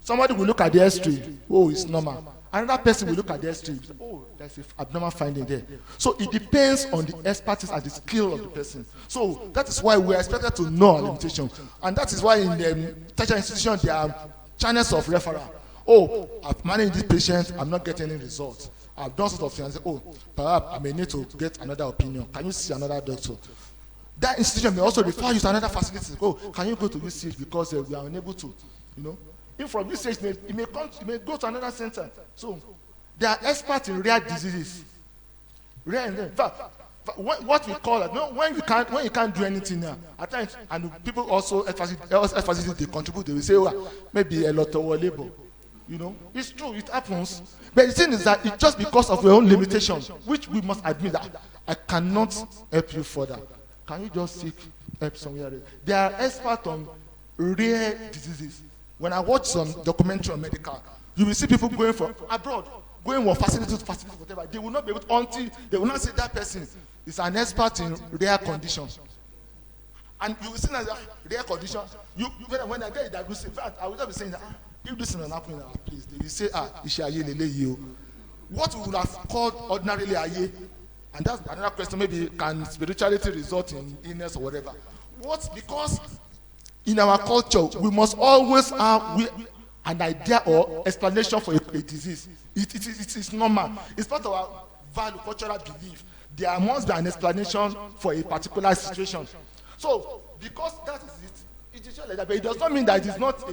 Somebody will look at the X-ray, oh, it's normal. Another person will look at the X-ray, oh, there's an abnormal finding there. So it depends on the expertise and the skill of the person. So that is why we are expected to know our limitation. And that is why in the tertiary institution, there are channels of referral. Oh, I've managed this patient, I'm not getting any results. I've done sort of things. Oh, perhaps I may need to get another opinion. Can you see another doctor? That institution may also refer you to another facility. Oh, can you go to UCH because we are unable to, you know? If from UCH, it may go to another center. So they are experts in rare diseases. Rare, in fact, what we call it, when you can't do anything now, at times, and people also emphasis they contribute, they will say, oh, maybe a lot of labor. You know, it's true, it happens. But the thing is that it's just because of your own limitations, which we must admit that I cannot help you further. Can you just seek help somewhere else? They are experts on rare diseases. When I watch some documentary on medical, you will see people going from abroad, going from facility to facility, whatever. They will not be able to, until they will not say that person is an expert in rare conditions. And you will see that rare condition. When I get a diagnosis, in fact, I will just be saying that if this is an happen in our place, they will say, what we would have called ordinarily aye, and that's another question. Maybe can spirituality result in illness or whatever? What? Because in our culture, we must always have an idea or explanation for a disease. It is normal. It's part of our value, cultural belief. There must be an explanation for a particular situation. So, because that is it is just like that. But it does not mean that it is not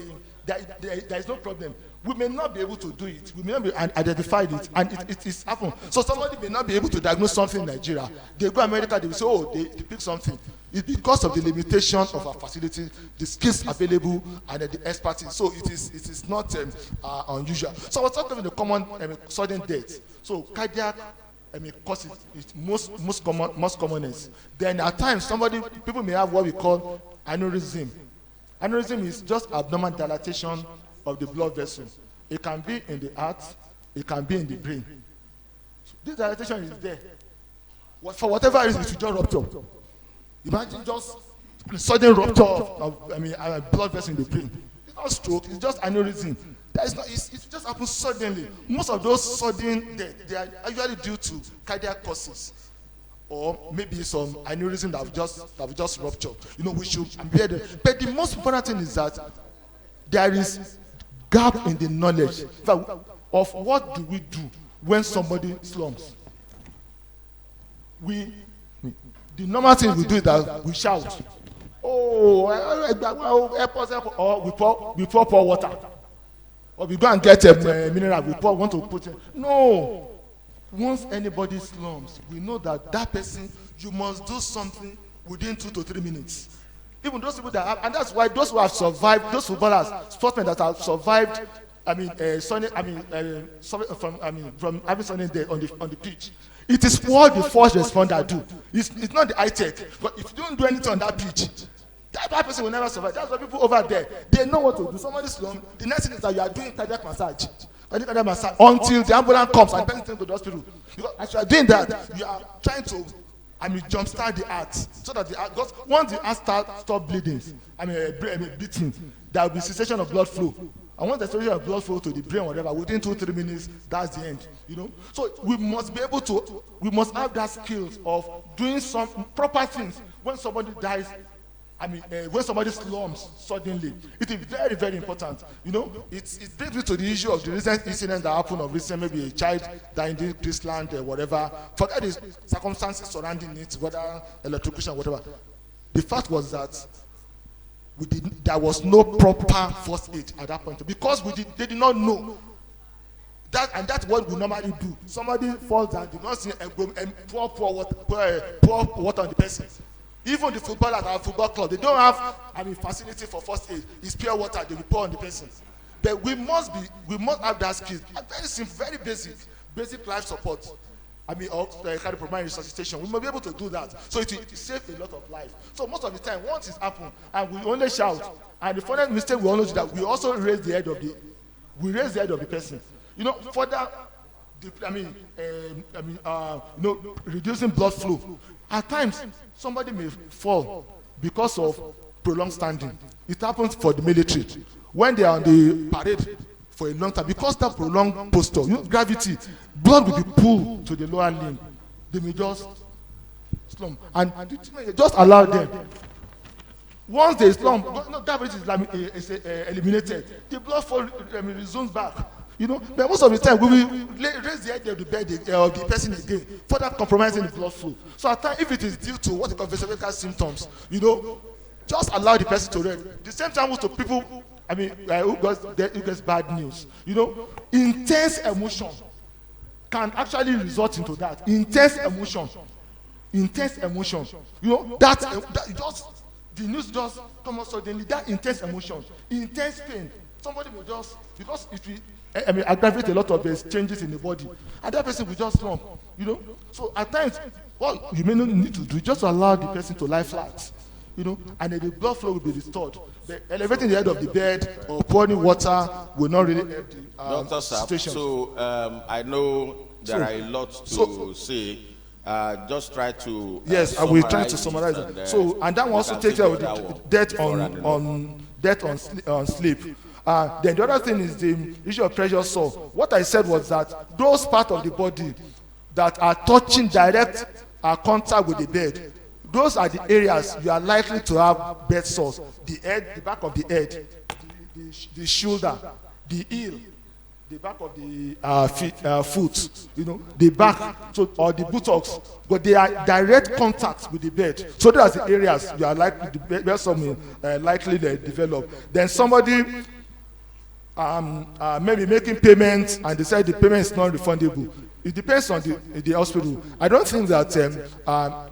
there is no problem. We may not be able to do it. We may not be identify it, and it is happen. So somebody may not be able to diagnose something in Nigeria. They go to America, they will say, oh, they pick something. It's because of the limitation of our facility, the skills available, and the expertise. So it is not unusual. So I was talking about the common sudden death. So cardiac causes is most commonest. Then at times people may have what we call aneurysm. Aneurysm is just abnormal dilatation of the blood vessel. It can be in the heart, it can be in the brain. So this dilatation is there. For whatever reason, it will just rupture. Imagine just sudden rupture of blood vessel in the brain. It's not stroke, it's just aneurysm. It just happens suddenly. Most of those sudden deaths, they are usually due to cardiac causes, or maybe some aneurysm that have just ruptured. You know, we should bear them. But the most important thing is that there is gap in the knowledge of what do we do when somebody slumps. The normal thing we do is that we shout, or we pour water, or we go and get a mineral, want to put it. No. Once anybody slumps, we know that person, you must do something within 2 to 3 minutes. Even those people that have, and that's why those who have survived, those footballers, sportsmen that have survived, from having something there on the pitch. It is what the first responder do. It's not the high tech. But if you don't do anything on that pitch, that person will never survive. That's why people over there, they know what to do. Somebody slump. The next thing is that you are doing cardiac massage. Until the ambulance comes and brings them to the hospital. Because as you are doing that, you are trying to jumpstart the heart, so that the heart, because once the heart stop bleeding, beating, there will be cessation of blood flow. And once the cessation of blood flow to the brain, whatever, within 2-3 minutes, that's the end. You know, so we must be able to, we must have that skills of doing some proper things when somebody dies. When somebody slumps suddenly, it is very, very important. You know, it brings me to the issue of the recent incident that happened of recent, maybe a child died in this land, whatever. Forget the circumstances surrounding it, whether electrocution, whatever. The fact was that there was no proper first aid at that point because they did not know. And that's what we normally do. Somebody falls down, they don't see and pour water on the person. Even the footballers at our football club, they don't have facility for first aid. It's pure water they will pour on the person. But we must have that skill. Very simple, very basic life support. or cardiopulmonary resuscitation. We may be able to do that. So it will save a lot of life. So most of the time, once it's happened, and we only shout, and the first mistake we always do that, we also raise the head of the person. Further, reducing blood flow. At times, somebody may fall because of prolonged standing. It happens for the military when they are on the parade for a long time, because that prolonged posture, gravity, blood will be pulled to the lower limb. They may just slump, and just allow them. Once they slump, gravity is eliminated. The blood flow resumes back. But most of the time we will raise the head of the bed of the person again, further compromising the blood flow. So at times, if it is due to what they call vascular symptoms, just allow the person to rest. The same time with people, who gets bad news. Intense emotion can actually result into that. Intense emotion. That just the news just come out suddenly. That intense emotion, intense pain. Somebody will just, because it will aggravate a lot of changes in the body, and that person will just slump. So at times, what you may not need to do, just allow the person to lie flat. And then the blood flow will be restored. Elevating the head of the bed or pouring water will not really help the situation. So I know there are a lot to say. Just try to yes, I will try to summarize it. And that will also take care of the death on sleep. Then the other thing is the issue of pressure sore. What I said was that those parts of the body that are touching direct contact with the bed, those are the areas you are likely to have bed sores. The head, the back of the head, the shoulder, the heel, the back of the foot, the back, or the buttocks. But they are direct contact with the bed. So those are the areas you are likely the bed sore likely to develop. Then somebody maybe making payments and decide the payment is not refundable. It depends on the hospital. I don't think that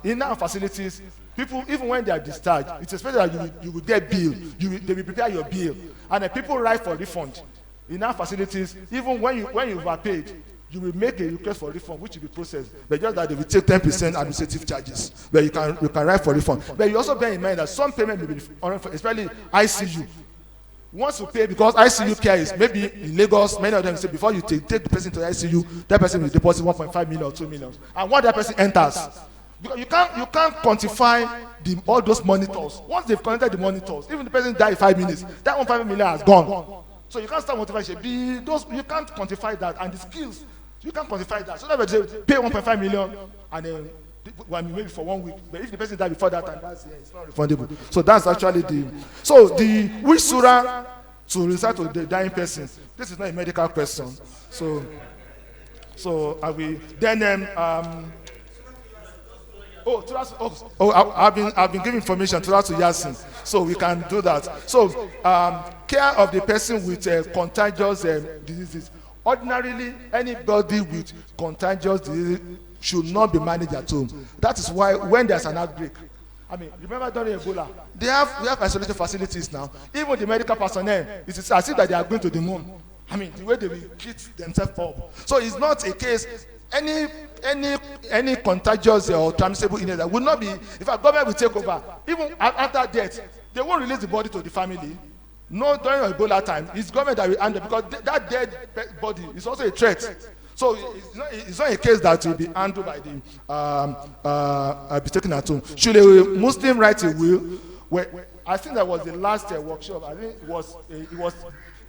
in our facilities, people, even when they are discharged, it's expected that you will get bill. They will prepare your bill, and then people write for refund. In our facilities, even when you overpaid, you will make a request for refund, which will be processed. But just that they will take 10% administrative charges, but you can write for refund. But you also bear in mind that some payment will be, especially ICU. Once you pay, because ICU care is maybe in Lagos, many of them say before you take the person to ICU, that person will deposit 1.5 million or 2 million. And once that person enters, because you can't quantify all those monitors. Once they've connected the monitors, even the person died in 5 minutes, that 1.5 million has gone. So you can't start motivation. You can't quantify that, and the skills you can't quantify that. So that they pay 1.5 million and then maybe for 1 week. But if the person died before that time, it's not refundable. So that's actually which surah to recite to the dying person. This is not a medical question. So I will then I've been giving information to Yasin, so we can do that. So care of the person with contagious diseases. Ordinarily, anybody with contagious disease should not be managed at home. That is why when there's an outbreak, remember during Ebola, we have isolation facilities now. Even the medical personnel, it is as if that they are going to the moon. The way they will treat themselves up. So it's not a case. Any contagious or transmissible illness that will not be. If a government will take over, even after death, they won't release the body to the family. No, during Ebola time, it's government that will handle, because that dead body is also a threat. So it's not a case that will be handled by be taken at home. Should a Muslim write a will? I think that was the last workshop. I think it was.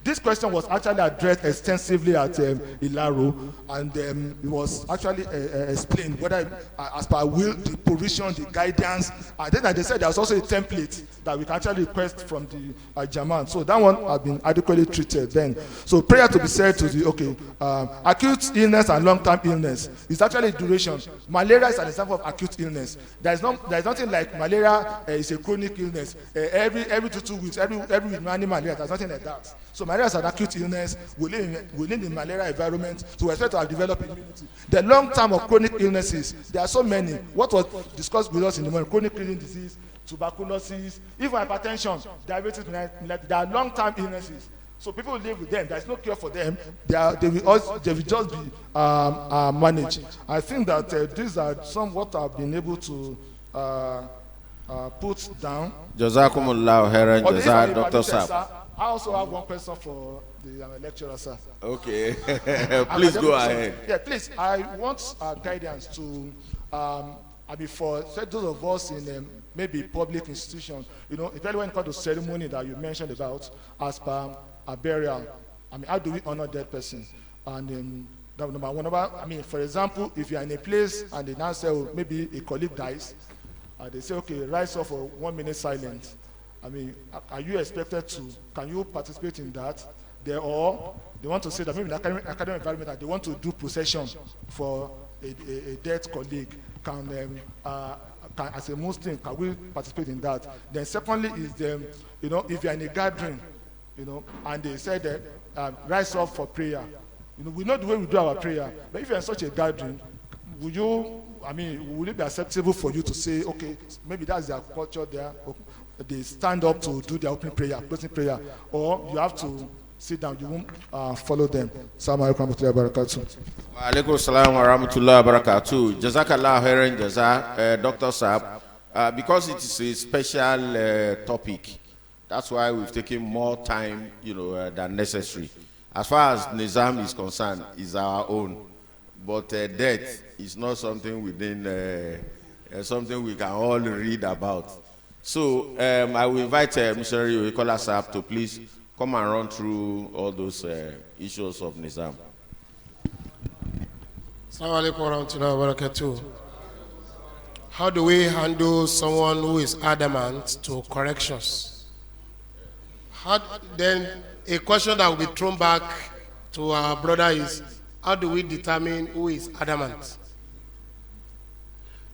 This question was actually addressed extensively at Ilaro, and it was actually explained whether, as per will, the provision, the guidance, and then they said there was also a template that we can actually request from the German. So that one has been adequately treated then. So prayer to be said to the acute illness and long-term illness is actually duration. Malaria is an example of acute illness. There's nothing like malaria is a chronic illness. Every 2 weeks, every week, malaria. There's nothing like that. So malaria is an acute illness within the malaria environment, so we expect to have developed immunity. The long term of chronic illnesses, there are so many. What was discussed with us in the morning, chronic kidney disease, tuberculosis, even hypertension, diabetes, there are long term illnesses. So people will live with them. There is no cure for them. They will just be managed. I think that these are some what I've been able to put down. Jazakumullah khairan, Jazak, Dr. Sir. Saab. I also have one question for the lecturer, sir. Okay, please go ahead. Yeah, please. I want guidance to, for those of us in maybe public institution, especially when it comes to ceremony that you mentioned about, as per a burial. How do we honor that person? And number one, for example, if you are in a place and they now say, maybe a colleague dies, they say, okay, rise up for 1 minute silence. Are you expected to? Can you participate in that? Or they want to say that maybe in the academic environment that they want to do procession for a dead colleague. Can as a Muslim, can we participate in that? Then secondly is if you are in a gathering, and they said that rise up for prayer. We know the way we do our prayer, but if you're in such a gathering, would it be acceptable for you to say, okay, maybe that's their culture there, they stand up to do their opening prayer, closing prayer, or you have to sit down, you won't follow them. Assalamu alaikum warahmatullahi wabarakatuh. Wa alaikum salam wa rahmatullahi wa barakatuh. Jazakallah khairan, Dr. Saab. Because it is a special topic, that's why we've taken more time, than necessary. As far as Nizam is concerned, is our own. But death is not something within something we can all read about. So I will invite Missionary Oyikola Saab to please come and run through all those issues of Nizam. Assalamu alaikum warahmatullahi wabarakatuh. How do we handle someone who is adamant to corrections? Then a question that will be thrown back to our brother is, how do we determine who is adamant?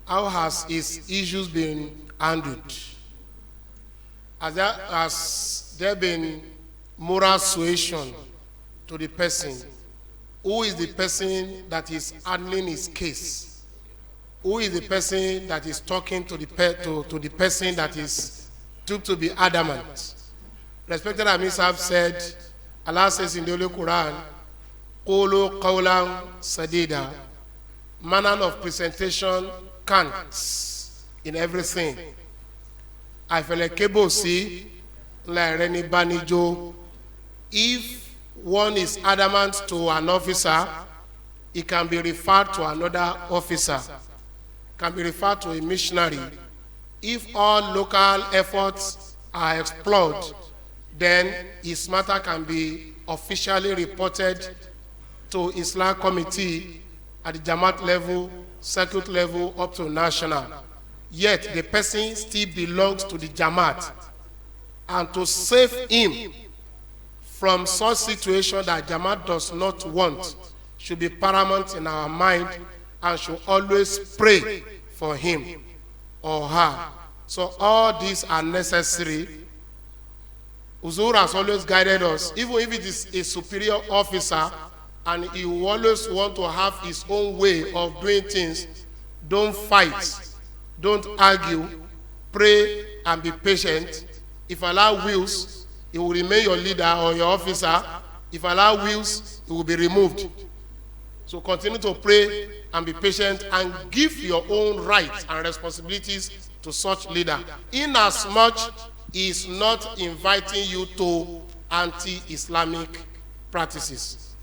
How has his issues been handled? Has there been moral suasion to the person? Who is the person that is handling his case? Who is the person that is talking to the person that is to be adamant? Respected Amir Sahab said, Allah says in the Holy Quran, Qulu qawlan sadida. Manner of presentation counts in everything. Àìfẹ̀lẹ̀kébò sí láìrẹ́ni báníjó. If one is adamant to an officer, it can be referred to another officer, can be referred to a missionary. If all local efforts are explored, then his matter can be officially reported to Islam committee at the Jamaat level, circuit level, up to national. Yet the person still belongs to the Jamaat. And to save him from such situation that Jamaat does not want should be paramount in our mind and should always pray for him or her. So all these are necessary. Uzur has always guided us, even if it is a superior officer and he will always want to have his own way of doing things, don't fight, don't argue, pray and be patient. If Allah wills, he will remain your leader or your officer. If Allah wills, he will be removed. So continue to pray and be patient and give your own rights and responsibilities to such leader, inasmuch he is not inviting you to anti-Islamic practices.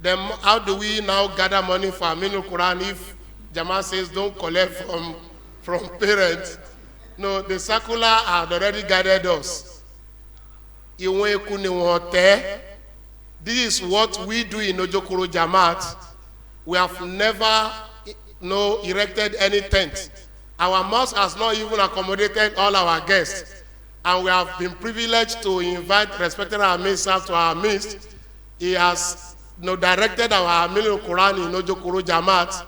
Then how do we now gather money for Aminul Quran if Jamaat says don't collect from parents? No, the circular had already guided us. This is what we do in Ojokoro Jamaat. We have never erected any tent. Our mosque has not even accommodated all our guests. And we have been privileged to invite respected Amir Sahab to our midst. He has directed our Aminul Quran in Ojokoro Jamaat.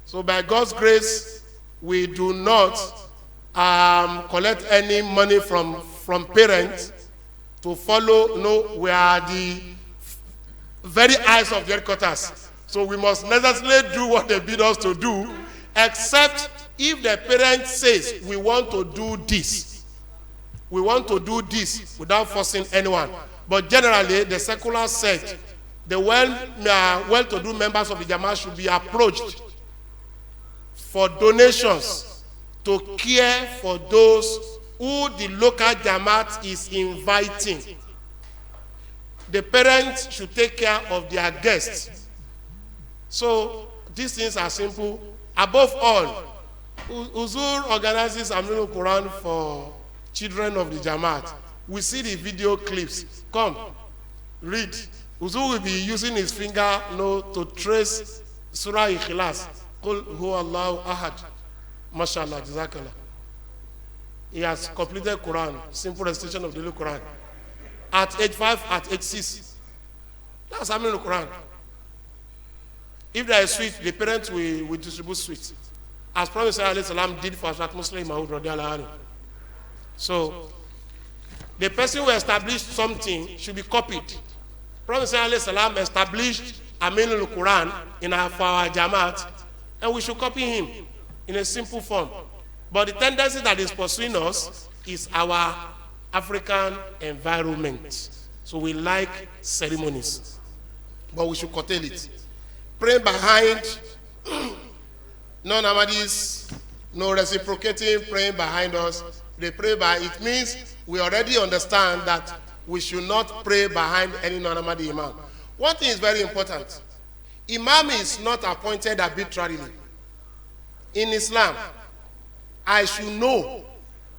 So by God's grace, we do not collect any money from parents to follow. We are the very eyes of the headquarters. So we must necessarily do what they bid us to do, except if the parent says, we want to do this. We want to do this without forcing anyone. But generally, the secular said the well-to-do members of the Jamaat should be approached for donations to care for those who the local Jamaat is inviting. The parents should take care of their guests. So these things are simple. Above all, Uzur organizes Amnul Quran for children of the Jamaat. We see the video clips. Come, read. Uzur will be using his finger to trace Surah Ikhlas. Qul huwa Allahu ahad. Mashallah, jazakallah. He has completed Quran, simple recitation of the Quran. At age 5, at age 6. That's Amnul Quran. If there is sweet, the parents will distribute sweets. As Prophet ﷺ did for Asrat Muslim Mahud Radiallahu Anhu. So, the person who established something should be copied. Prophet ﷺ established Aminul Quran for our Jamaat, and we should copy him in a simple form. But the tendency that is pursuing us is our African environment. So we like ceremonies, but we should curtail it. Pray behind, no Ahmadis, no reciprocating, praying behind us. They pray by, it means we already understand that we should not pray behind any non-Ahmadi Imam. One thing is very important. Imam is not appointed arbitrarily. In Islam, I should know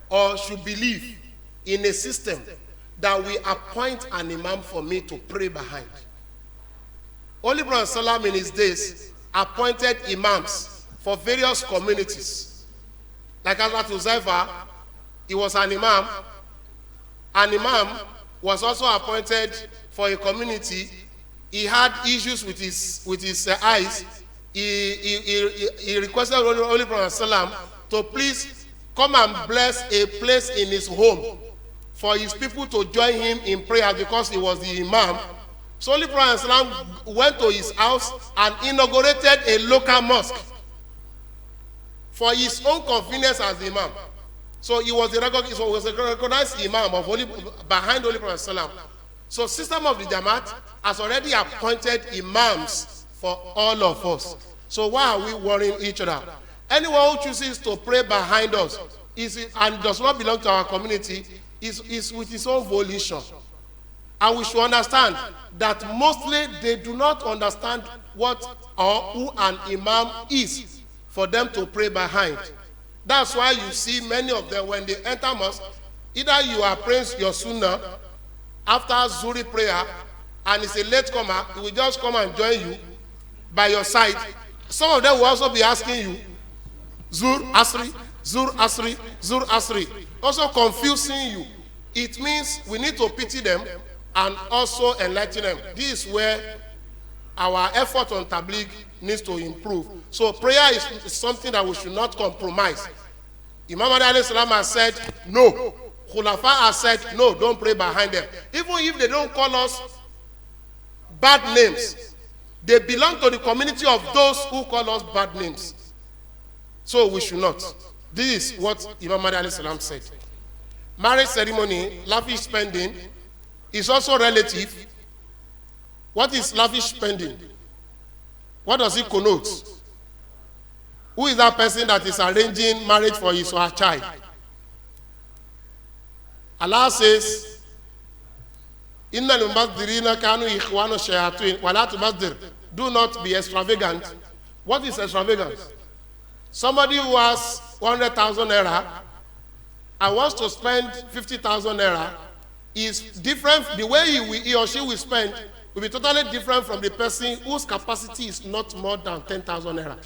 or should believe in a system that we appoint an Imam for me to pray behind. Holy Prophet Salam in his days appointed imams for various communities. Like Hazrat Uzaifa, he was an imam. An imam was also appointed for a community. He had issues with his eyes. He requested Holy Prophet Salam to please come and bless a place in his home for his people to join him in prayer because he was the imam. So Holy Prophet ﷺ went to his house and inaugurated a local mosque for his own convenience as the imam. So he was a recognized imam behind Holy Prophet ﷺ. So system of the Jamaat has already appointed imams for all of us. So why are we worrying each other? Anyone who chooses to pray behind us and does not belong to our community is with his own volition. And we should understand that mostly they do not understand what or who an imam is for them to pray behind. That's why you see many of them when they enter mosque, either you are praying your sunnah after Zuri prayer and it's a late comer, he will just come and join you by your side. Some of them will also be asking you, Zur Asri, Zur Asri, Zur Asri, also confusing you. It means we need to pity them and also enlighten them. This is where our effort on Tabligh needs to improve. So prayer is something that we should not compromise. Imam Ali alayhi salam has said no. Khulafa has said no, don't pray behind them. Even if they don't call us bad names, they belong to the community of those who call us bad names. So we should not. This is what Imam Ali alayhi salam said. Marriage ceremony, lavish spending, is also relative. What is lavish spending? What does it connote? Who is that person that is arranging marriage for his or her child? Allah says, Inna al-mubadirina kanu ikhwanu shayatin wa la tubadir. Do not be extravagant. What is extravagance? Somebody who has 100,000 naira and wants to spend 50,000 naira is different. The way he or she will spend will be totally different from the person whose capacity is not more than 10,000 naira.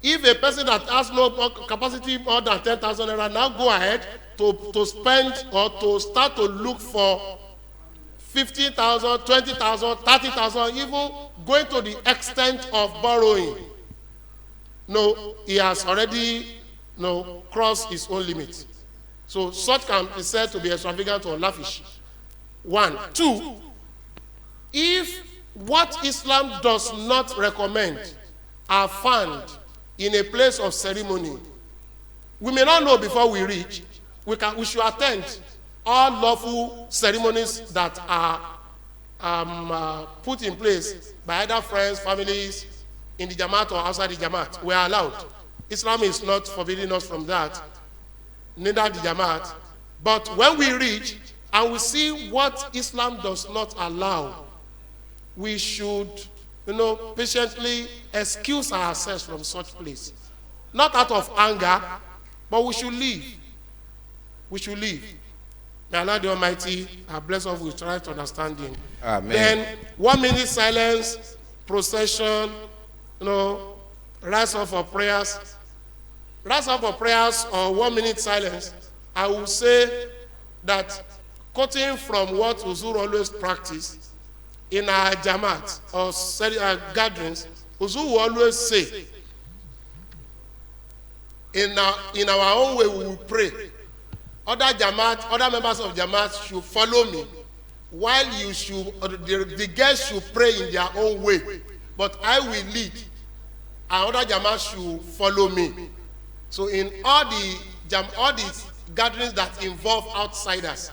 If a person that has no capacity more than 10,000 naira now go ahead to spend or to start to look for 15,000, 20,000, 30,000, even going to the extent of borrowing, no, he has already crossed his own limit. So such can be said to be extravagant or lavish. 1. 2, if what Islam does not recommend are found in a place of ceremony, we may not know before we reach, we should attend. all lawful ceremonies that are put in place by either friends, families, in the Jamaat or outside the Jamaat, we are allowed. Islam is not forbidding us from that, neither the Jamaat. But when we reach and we see what Islam does not allow, we should, patiently excuse ourselves from such place. Not out of anger, but we should leave. We should leave. May Allah the Almighty bless us with right understanding. Amen. Then 1 minute silence, procession, rise up for prayers. Rise up for prayers or 1 minute silence. I will say that, quoting from what Uzur always practice in our Jamaat or gatherings, Uzur will always say, in our own way we will pray. Other Jamaat, other members of Jamaat should follow me, while you should, the guests should pray in their own way. But I will lead, and other Jamaat should follow me. So in all the gatherings that involve outsiders,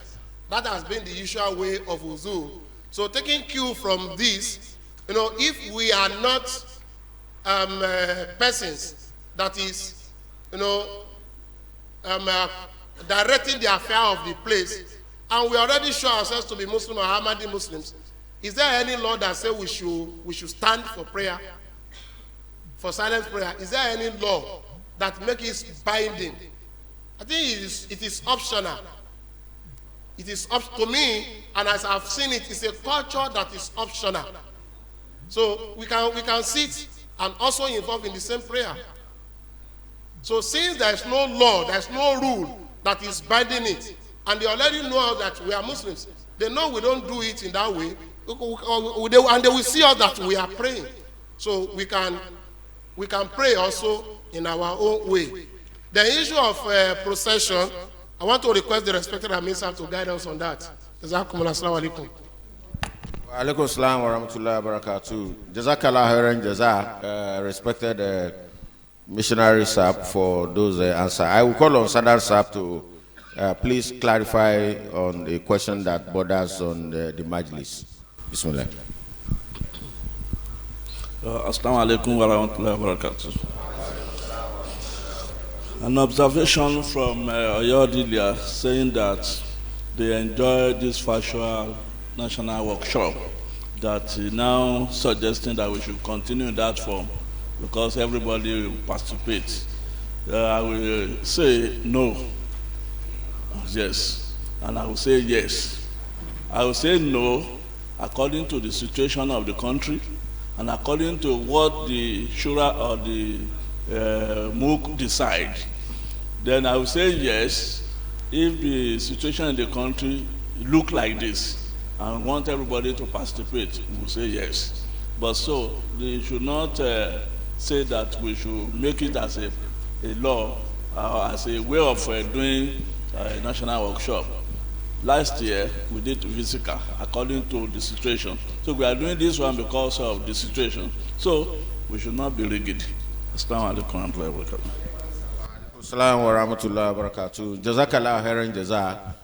that has been the usual way of Uzur. So taking cue from this, if we are not persons that is, directing the affair of the place, and we already show ourselves to be Muslim or Ahmadi Muslims, is there any law that says we should stand for prayer, for silent prayer? Is there any law that makes it binding? I think it is optional. It is up to me, and as I've seen it, it's a culture that is optional. So we can sit and also involve in the same prayer. So since there is no law, there is no rule that is binding it, and they already know that we are Muslims, they know we don't do it in that way, and they will see us that we are praying. So we can pray also in our own way. The issue of procession, I want to request the respected Amir Sahib to guide us on that. Jazakumullah, assalamu alaikum. Wa alaikum assalam wa rahmatullahi wa barakatuh. Jazakallah khairan jaza, respected missionary Sahib, for those answers. I will call on Sadar Sahib to please clarify on a question that borders on the Majlis. Bismillah. Assalamu alaikum wa rahmatullahi wa barakatuh. An observation from Oyodilia saying that they enjoy this virtual national workshop, that he now suggesting that we should continue in that form because everybody will participate. I will say no, yes, and I will say yes. I will say no according to the situation of the country and according to what the Shura or the MOOC decide. Then I will say yes if the situation in the country look like this and want everybody to participate. We will say yes. But so they should not say that we should make it as a law or as a way of doing a national workshop. Last year we did Visica according to the situation. So we are doing this one because of the situation. So we should not be rigid. Assalamu alaikum wa rahmatullahi wa barakatuh. Assalamu wa rahmatullahi wa barakatuh. Jazakallah khairan jaza.